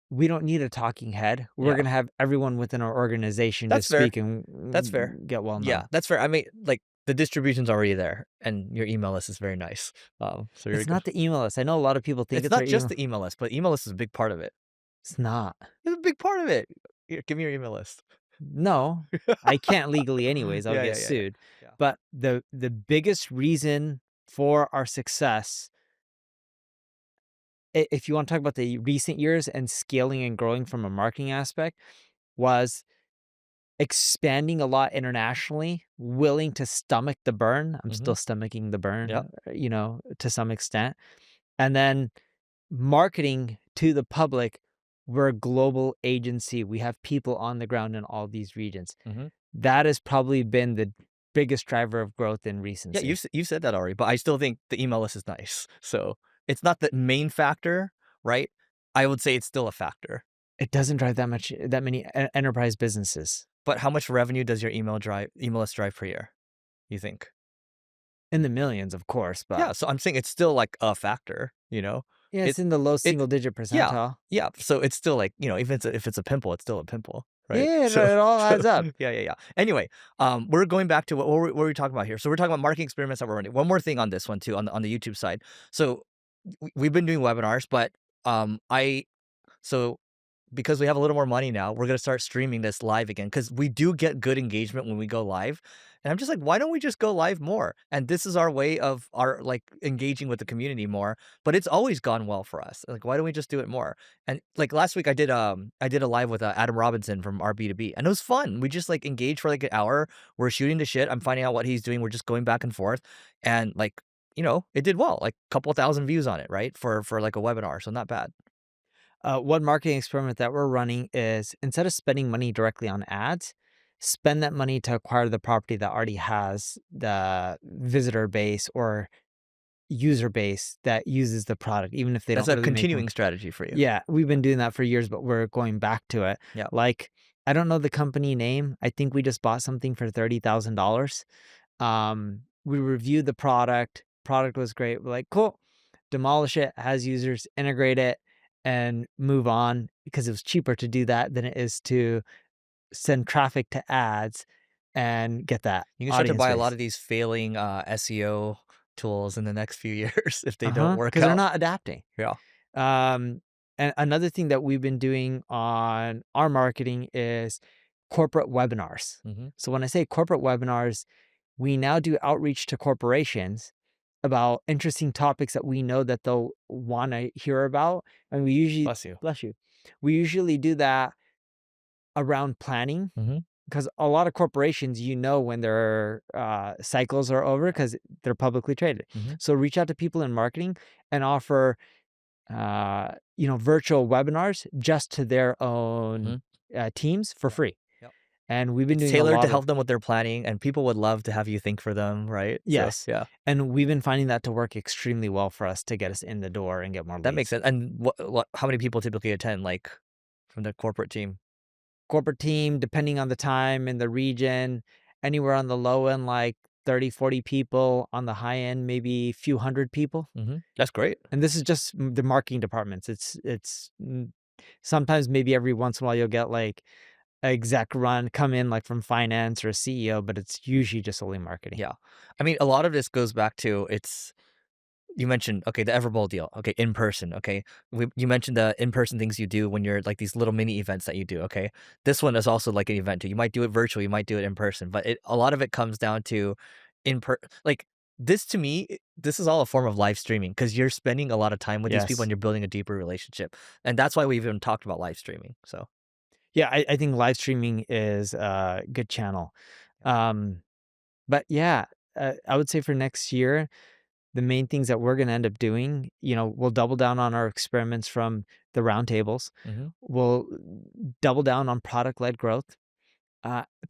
we don't need a talking head. We're yeah. gonna have everyone within our organization That's just fair. speak and That's fair. get well Yeah, known. that's fair. I mean, like the distribution's already there, and your email list is very nice. So you're It's good. not the email list. I know a lot of people think It's it's our not just email. the email list, but email list is a big part of it. It's not. It's a big part of it. Here, give me your email list. No, I can't legally anyways. I'll Yeah, get yeah, yeah, yeah. sued. Yeah. But the biggest reason for our success, if you want to talk about the recent years and scaling and growing from a marketing aspect, was expanding a lot internationally, willing to stomach the burn. I'm Mhm. still stomaching the burn, Yep. to some extent. And then marketing to the public. We're a global agency. We have people on the ground in all these regions. Mhm. That has probably been the biggest driver of growth in Yeah, recency. you said that already, but I still think the email list is nice. So it's not the main factor, right? I would say it's still a factor. It doesn't drive that many enterprise businesses But how much revenue does your email list drive per year? You think? in the millions, of course, but Yeah, so I'm saying it's still like a factor. yeah, It it's in the low it single digit yeah, percentile. yeah. So it's still like, if it's a pimple, it's still a pimple, right? Yeah, So it all so adds up. yeah, yeah, yeah. Anyway, we're going back to what were we talking about here? So we're talking about marketing experiments that we're running. One more thing on this one too, on the YouTube side. So we've been doing webinars, but I So because we have a little more money now, we're gonna start streaming this live again because we do get good engagement when we go live. And I'm just like, why don't we just go live more? And this is our way of our like engaging with the community more. But it's always gone well for us. Like, why don't we just do it more? And like last week, I did a live with Adam Robinson from our B2B, and it was fun. We just like engaged for like an hour. We're shooting the shit. I'm finding out what he's doing. We're just going back and forth, and like it did well. Like a couple thousand views on it, right? For like a webinar, so not bad. One marketing experiment that we're running is instead of spending money directly on ads, spend that money to acquire the property that already has the visitor base or user base that uses the product, even if they That's don't a really make continuing money. strategy for you. Yeah, we've been doing that for years, but we're going back to it. Yeah. Like, I don't know the company name. I think we just bought something for $30,000. We reviewed the product. Product was great. We're like, cool, demolish it, has users, integrate it, and move on because it was cheaper to do that than it is to send traffic to ads and get that You can start to audience buy a lot base. of these failing SEO tools in the next few years if they don't work Because they're out. not adapting. Yeah. Um, and another thing that we've been doing on our marketing is corporate webinars. Mhm. So when I say corporate webinars, we now do outreach to corporations about interesting topics that we know that they'll want to hear about. And we usually, Bless you. bless you, we usually do that around planning Mhm. because a lot of corporations, when their cycles are over because they're publicly traded. Mhm. So reach out to people in marketing and offer virtual webinars just to their own Mhm. teams for Yep. free. Yep. And we've been It's doing a tailored to lot of help them with their planning, and people would love to have you think for them, right? So, yes. yeah, And we've been finding that to work extremely well for us to get us in the door and get more that makes leads. sense. And what how many people typically attend, like, from the corporate team? Corporate team, depending on the time and the region, anywhere on the low end, like 30, 40 people. On the high end, maybe a few hundred people. Mhm. That's great. And this is just the marketing departments. Sometimes maybe every once in a while you'll get like a exec run come in like from finance or a CEO, but it's usually just only marketing. Yeah. I mean, a lot of this goes back to you mentioned, okay, the Everbowl deal. Okay, in person. Okay, you mentioned the in person things you do when you're like these little mini events that you do. Okay, this one is also like an event too. You might do it virtual, you might do it in person, but a lot of it comes down to like this to me. This is all a form of live streaming because you're spending a lot of time with these people Yes. and you're building a deeper relationship, and that's why we even talked about live streaming. So Yeah, I think live streaming is a good channel. yeah. Um, but yeah, I would say for next year, the main things that we're going to end up doing, we'll double down on our experiments from the roundtables. Hmm. We'll double down on product led growth.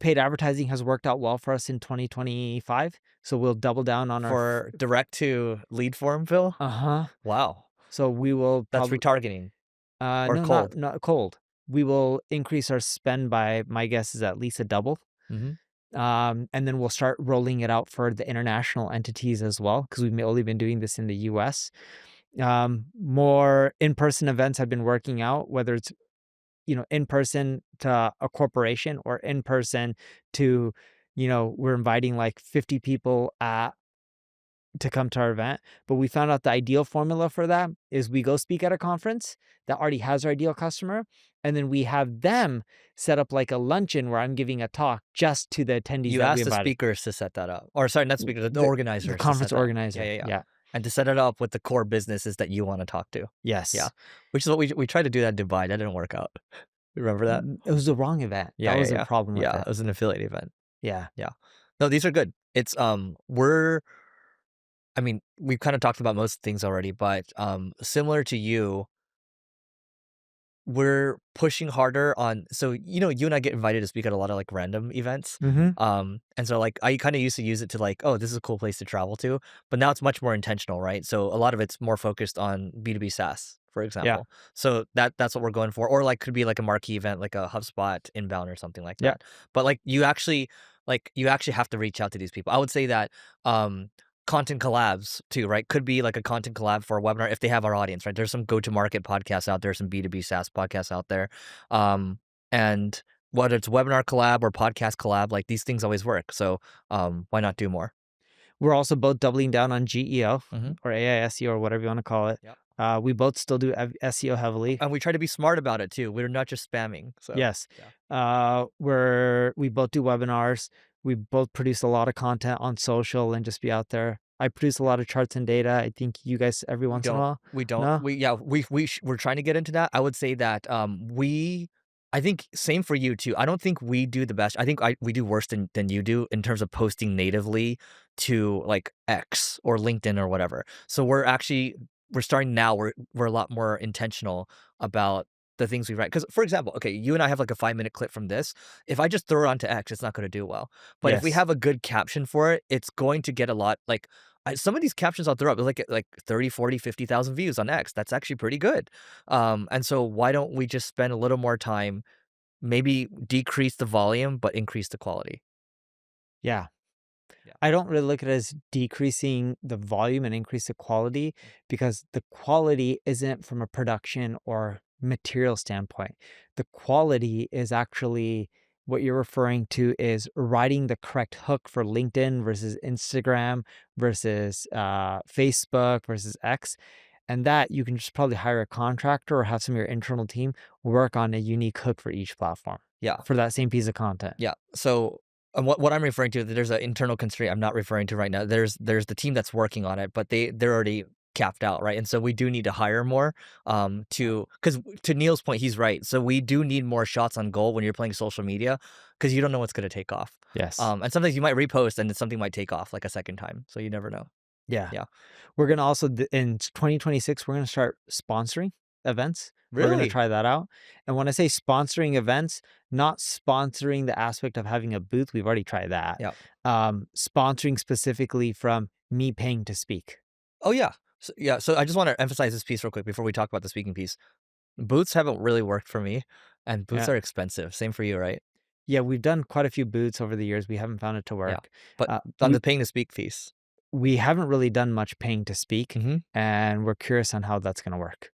Paid advertising has worked out well for us in 2025. So we'll double down on our. For direct to lead form, Phil. Uh-huh. Wow, So we will that's probably, retargeting or no, cold. not cold. We will increase our spend by, my guess is at least a double. Hmm. And then we'll start rolling it out for the international entities as well, because we've only been doing this in the US. More in-person events have been working out, whether it's, in person to a corporation or in person to, we're inviting like 50 people to come to our event. But we found out the ideal formula for that is we go speak at a conference that already has our ideal customer. And then we have them set up like a luncheon where I'm giving a talk just to the attendees You that we asked the invited. speakers to set that up. Or sorry, not speakers, the The organizers to set conference that up. Yeah, organizer. yeah, yeah. Yeah. And to set it up with the core businesses that you wanna talk to. Yeah. Yes. Which is what we tried to do that in Dubai, that didn't work out. Remember that? It was the wrong event. Yeah, That yeah, was the yeah. problem with Yeah, it. it was an affiliate event. Yeah. Yeah. No, these are good. It's, I mean, we've kinda talked about most things already, but, similar to you, we're pushing harder on you and I get invited to speak at a lot of, like, random events, Mhm. and so, like, I kinda used to use it to, like, "Oh, this is a cool place to travel to," but now it's much more intentional, right? So, a lot of it's more focused on B2B SaaS, for Yeah. example. So, that's what we're going for, or, like, could be, like, a marquee event, like a HubSpot inbound or something like Yeah. that. But, you actually have to reach out to these people. I would say that, content collabs too, right? Could be like a content collab for a webinar if they have our audience, right? There's some go-to-market podcasts out there, some B2B SaaS podcasts out there. And whether it's webinar collab or podcast collab, like these things always work. So why not do more? We're also both doubling down on GEO Hmm. or AISEO or whatever you want to call it. Yep. We both still do SEO heavily. And we try to be smart about it too. We're not just spamming. So Yes. yeah. We both do webinars. We both produce a lot of content on social and just be out there. I produce a lot of charts and data. I think you guys every We once in a don't. while. We don't. No? We yeah, we're trying to get into that. I would say that, I think same for you too. I don't think we do the best. I think we do worse than you do in terms of posting natively to, like, X or LinkedIn or whatever. So we're starting now, we're a lot more intentional about the things we write. Because, for example, okay, you and I have, like, a 5-minute clip from this. If I just throw it onto X, it's not gonna do well. But if we Yes. have a good caption for it, it's going to get a lot, like, some of these captions I'll throw up, like 30, 40, 50,000 views on X. That's actually pretty good. And so why don't we just spend a little more time, maybe decrease the volume, but increase the quality? Yeah. Yeah. I don't really look at it as decreasing the volume and increase the quality because the quality isn't from a production or material standpoint. The quality is actually what you're referring to is writing the correct hook for LinkedIn versus Instagram versus Facebook versus X. And that you can just probably hire a contractor or have some of your internal team work on a unique hook for each platform Yeah. for that same piece of content. Yeah. So, what I'm referring to, there's an internal constraint I'm not referring to right now. There's the team that's working on it, but they're already capped out, right? And so we do need to hire more, to because to Neil's point, he's right. So we do need more shots on goal when you're playing social media, because you don't know what's going to take off. Yes. And sometimes you might repost and then something might take off like a second time. So you never know. Yeah. Yeah. We're gonna also in 2026, we're gonna start sponsoring events. We're gonna Really? try that out. And when I say sponsoring events, not sponsoring the aspect of having a booth, we've already tried that. Yeah. Sponsoring specifically from me paying to speak. Oh yeah. Yeah. So I just want to emphasize this piece real quick before we talk about the speaking piece. Boots haven't really worked for me, and boots Yeah. are expensive. Same for you, right? Yeah, we've done quite a few booths over the years. We haven't found it to Yeah. work. But Uh, on we the paying to speak piece. we haven't really done much paying to speak, Mhm. and we're curious on how that's gonna work.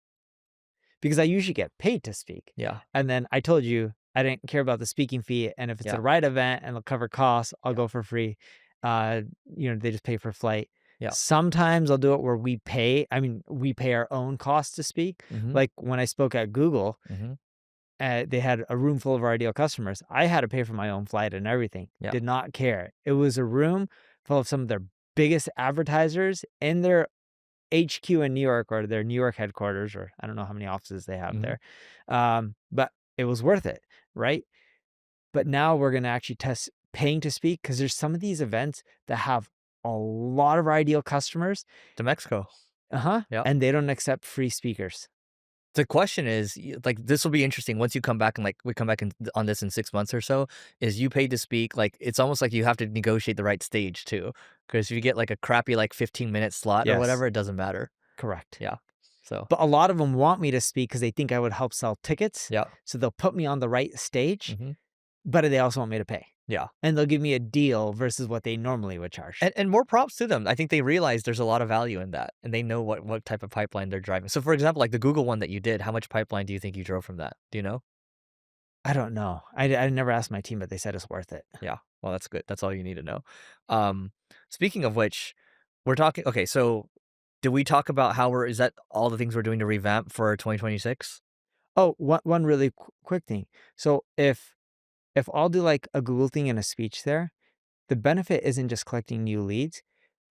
Because I usually get paid to speak. Yeah. And then I told you I didn't care about the speaking fee, and if it's Yeah. the right event and they'll cover costs, I'll Yeah. go for free. They just pay for flight. Yeah. Sometimes I'll do it where we pay our own costs to speak. Mhm. Like when I spoke at Google, Mhm. they had a room full of our ideal customers. I had to pay for my own flight and everything. Yeah. Did not care. It was a room full of some of their biggest advertisers in their HQ in New York or their New York headquarters, or I don't know how many offices they have Mhm. there. But it was worth it, right? But now we're gonna actually test paying to speak because there's some of these events that have a lot of our ideal customers. To Mexico. Uh-huh. Yeah. And they don't accept free speakers. The question is, like, this will be interesting once you come back and, like, we come back on this in 6 months or so, is you paid to speak, like, it's almost like you have to negotiate the right stage too, because if you get, like, a crappy, like, 15-minute slot or Yes, whatever, it doesn't matter. correct. Yeah. So, But a lot of them want me to speak because they think I would help sell tickets. yeah. So they'll put me on the right stage, Mhm. but they also want me to pay. Yeah. And they'll give me a deal versus what they normally would charge. And more props to them. I think they realize there's a lot of value in that, and they know what type of pipeline they're driving. So, for example, like the Google one that you did, how much pipeline do you think you drove from that? Do you know? I don't know. I never asked my team, but they said it's worth it. Yeah. Well, that's good. That's all you need to know. Um, Speaking of which, we're talking. Okay, so did we talk about how is that all the things we're doing to revamp for 2026? Oh, one really quick thing. So if I'll do like a Google thing and a speech there, the benefit isn't just collecting new leads.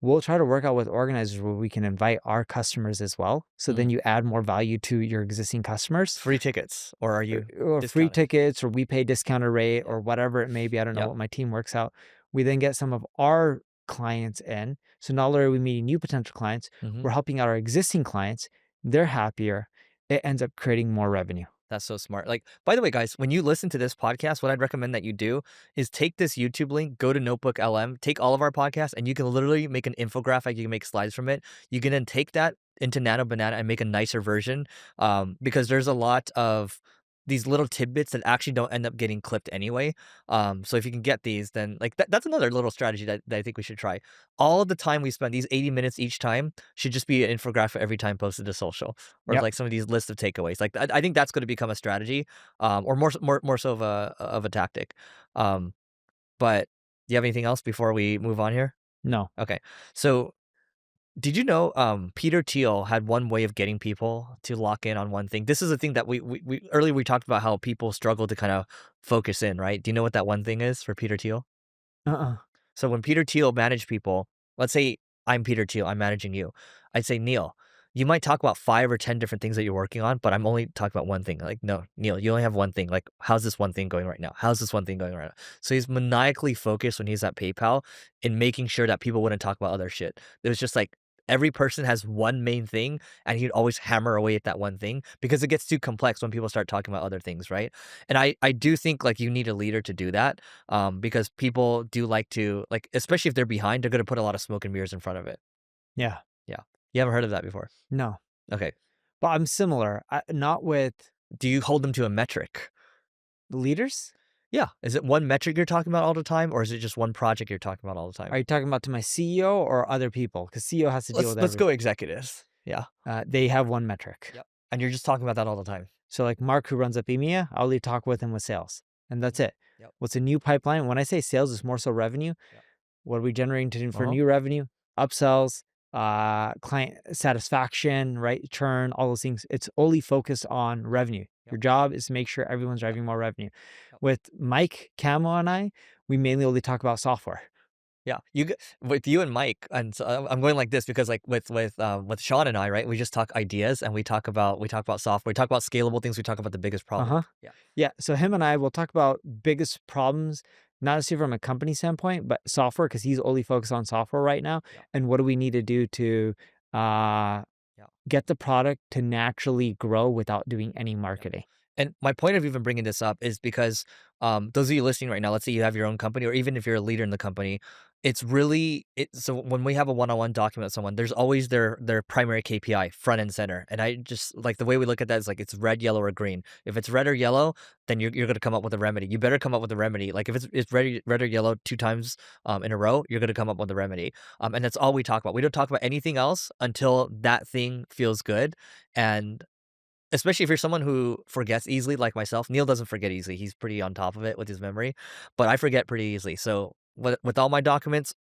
We'll try to work out with organizers where we can invite our customers as well. So then Mm. you add more value to your existing customers. Free tickets, or are you Or free discounting? tickets, or we pay discounted rate, Yeah. or whatever it may be. I don't know Yep. what my team works out. We then get some of our clients in. So not only are we meeting new potential clients, Hmm. we're helping out our existing clients. They're happier. It ends up creating more revenue. That's so smart. Like, by the way, guys, when you listen to this podcast, what I'd recommend that you do is take this YouTube link, go to Notebook LM, take all of our podcasts, and you can literally make an infographic. You can make slides from it. You can then take that into Nano Banana and make a nicer version, because there's a lot of these little tidbits that actually don't end up getting clipped anyway. So if you can get these, then like that's another little strategy that I think we should try. All of the time we spend, these 80 minutes each time, should just be an infographic every time posted to social, or Yep. like some of these lists of takeaways. Like I think that's going to become a strategy, or more so of a tactic. Um, but do you have anything else before we move on here? No. Okay, so Did you know, Peter Thiel had one way of getting people to lock in on one thing? This is a thing that we earlier we talked about how people struggle to kind of focus in, right? Do you know what that one thing is for Peter Thiel? Uh-uh. So when Peter Thiel managed people, let's say I'm Peter Thiel, I'm managing you. I'd say, Neil, you might talk about 5 or 10 different things that you're working on, but I'm only talking about one thing. Like, no, Neil, you only have one thing. Like, how's this one thing going right now? How's this one thing going right now? So he's maniacally focused when he's at PayPal in making sure that people wouldn't talk about other shit. It was just like every person has one main thing and he'd always hammer away at that one thing because it gets too complex when people start talking about other things, right? And I do think like you need a leader to do that because people do like to like, especially if they're behind, they're going to put a lot of smoke and mirrors in front of it. Yeah. Yeah. You haven't heard of that before? No. Okay. But I'm similar. Not with Do you hold them to a metric? leaders. Yeah. Is it one metric you're talking about all the time, or is it just one project you're talking about all the time? Are you talking about to my CEO or other people? Because CEO has to deal with Let's go everything. executives. Yeah. They have one metric. Yep. And you're just talking about that all the time. So like Mark, who runs up EMEA, I'll only talk with him with sales, and that's it. Yep. What's a new pipeline? When I say sales, it's more so revenue. Yep. What are we generating for Uh-huh. new revenue? Upsells, client satisfaction, right? Churn, all those things. It's only focused on revenue. Yep. Your job is to make sure everyone's driving more revenue. Yep. With Mike, Camo, and I, we mainly only talk about software. Yeah, with you and Mike, and so I'm going like this because like with Sean and I, right? We just talk ideas and we talk about software, we talk about scalable things, we talk about the biggest problem. Uh-huh. Yeah. Yeah, so him and I will talk about biggest problems, not necessarily from a company standpoint, but software, because he's only focused on software right now, Yeah. and what do we need to do to, uh, Yeah. get the product to naturally grow without doing any Yeah. marketing. And my point of even bringing this up is because those of you listening right now, let's say you have your own company, or even if you're a leader in the company, it's really it. So when we have a one-on-one document with someone, there's always their primary KPI front and center. And I just like the way we look at that is like it's red, yellow, or green. If it's red or yellow, then you're going to come up with a remedy. You better come up with a remedy. Like if it's red or yellow 2 times in a row, you're going to come up with a remedy. And that's all we talk about. We don't talk about anything else until that thing feels good. And especially if you're someone who forgets easily like myself. Neil doesn't forget easily, he's pretty on top of it with his memory, but I forget pretty easily. So with all my documents,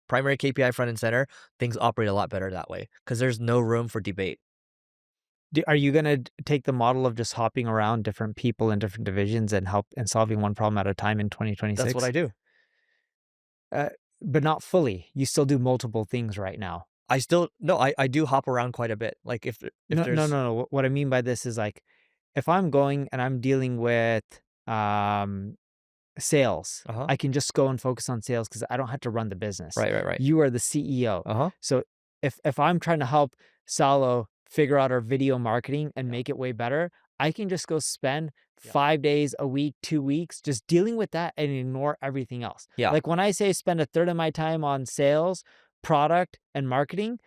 primary KPI front and center, things operate a lot better that way because there's no room for debate. Are you gonna take the model of just hopping around different people in different divisions and help and solving one problem at a time in That's what 2026? I do. Uh, but not fully. You still do multiple things right now. I still no, I do hop around quite a bit. Like if No, no, there's no, no. What I mean by this is like, if I'm going and I'm dealing with um, sales, Uh-huh. I can just go and focus on sales because I don't have to run the business. Right. You are the CEO. Uh-huh. So if I'm trying to help Salo figure out our video marketing and Yeah. make it way better, I can just go spend Yeah. 5 days a week, 2 weeks, just dealing with that and ignore everything else. Yeah. Like when I say spend a third of my time on sales, product, and marketing,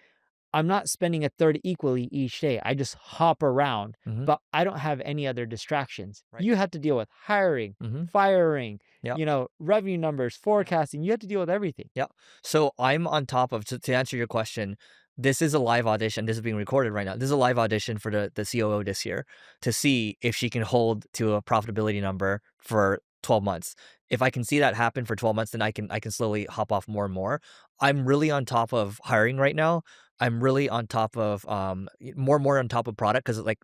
I'm not spending a third equally each day. I just hop around, Mhm. but I don't have any other distractions. Right. You have to deal with hiring, Mhm. firing, Yeah. revenue numbers, forecasting. You have to deal with everything. Yeah. So I'm on top of to answer your question, this is a live audition. This is being recorded right now. This is a live audition for the COO this year to see if she can hold to a profitability number for 12 months. If I can see that happen for 12 months, then I can slowly hop off more and more. I'm really on top of hiring right now. I'm really on top of more on top of product because like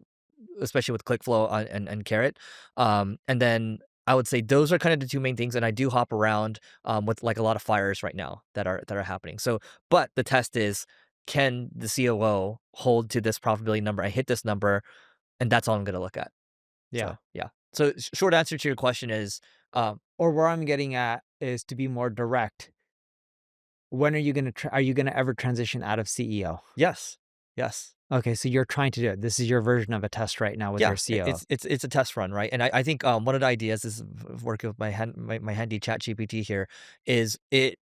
especially with ClickFlow and Carrot. And then I would say those are kind of the two main things, and I do hop around with like a lot of fires right now that are happening. So, but the test is, can the COO hold to this profitability number? I hit this number, and that's all I'm going to look at. Yeah. So, yeah. So, short answer to your question is, Or where I'm getting at is to be more direct. When are you are you gonna ever transition out of CEO? yes, yes. Okay, so you're trying to do it. This is your version of a test right now with Yeah, your CEO. it's a test run, right? And I think one of the ideas is working with my handy ChatGPT here is it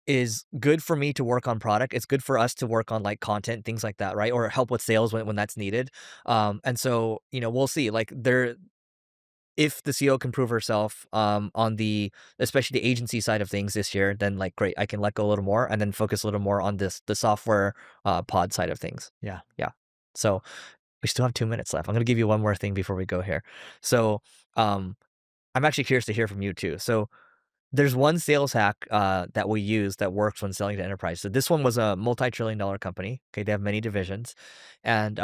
is good for me to work on product. It's good for us to work on like content, things like that, right? Or help with sales when that's needed. And so, we'll see. Like there if the CEO can prove herself on the especially the agency side of things this year, then like great, I can let go a little more and then focus a little more on the software pod side of things. Yeah. Yeah. So we still have 2 minutes left. I'm gonna give you one more thing before we go here. So I'm actually curious to hear from you too. So There's one sales hack that we use that works when selling to enterprise. So this one was a multi-trillion-dollar company. Okay, they have many divisions, and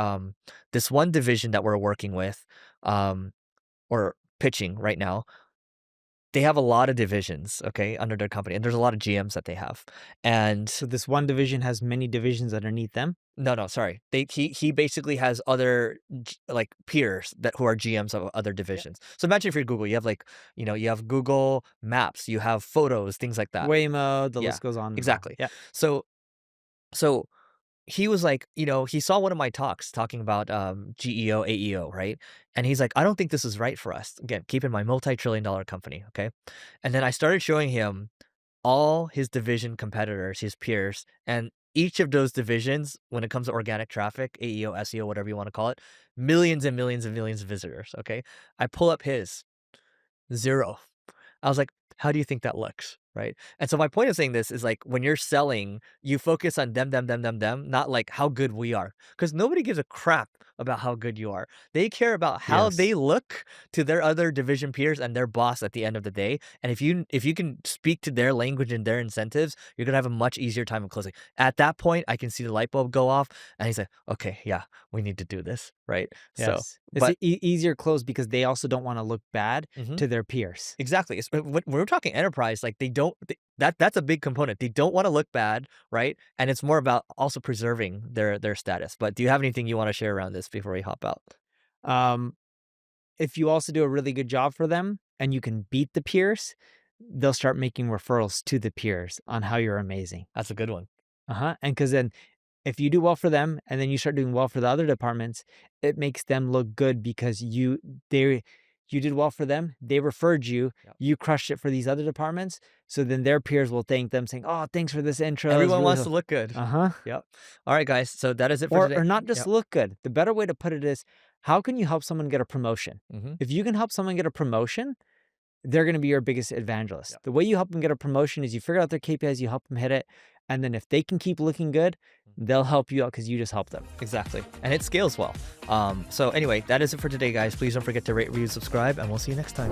this one division that we're working with, or pitching right now, they have a lot of divisions. Okay, under their company, and there's a lot of GMs that they have, and So this one division has many divisions underneath them? no, sorry. He basically has other like peers that who are GMs of other divisions. So imagine if you're Google, you have like, you have Google Maps, you have photos, things like that. Waymo, the Yeah, list goes on and on. exactly. Yeah. So so he was like, he saw one of my talks talking about GEO, AEO, right? And he's like, I don't think this is right for us. Again, keep in mind, multi-trillion-dollar company, okay? And then I started showing him all his division competitors, his peers, and each of those divisions, when it comes to organic traffic, AEO, SEO, whatever you want to call it, millions and millions and millions of visitors. Okay. I pull up his 0. I was like, how do you think that looks? Right. And so my point of saying this is like when you're selling, you focus on them, not like how good we are. Because nobody gives a crap about how good you are. They care about how Yes. they look to their other division peers and their boss at the end of the day. And if you can speak to their language and their incentives, you're gonna have a much easier time of closing. At that point, I can see the light bulb go off and he's like, okay, yeah, we need to do this. Right. So Yes. It's but easier close because they also don't wanna look bad mhm. to their peers. Exactly. When we're talking enterprise, like that's a big component. They don't want to look bad, right? And it's more about also preserving their status. But do you have anything you want to share around this before we hop out? Um, if you also do a really good job for them and you can beat the peers, they'll start making referrals to the peers on how you're amazing. That's a good one. And because then if you do well for them and then you start doing well for the other departments, it makes them look good because you did well for them, they referred you, Yep. you crushed it for these other departments. So then their peers will thank them saying, "Oh, thanks for this intro. It was Everyone really wants to look good. uh-huh." Yep. All right, guys. So that is it for today. Or not just Yep. look good. The better way to put it is, how can you help someone get a promotion? Hmm. If you can help someone get a promotion, they're going to be your biggest evangelist. Yep. The way you help them get a promotion is you figure out their KPIs, you help them hit it, and then if they can keep looking good, they'll help you out because you just helped them. Exactly. And it scales well. So anyway, that is it for today, guys. Please don't forget to rate, review, subscribe, and we'll see you next time.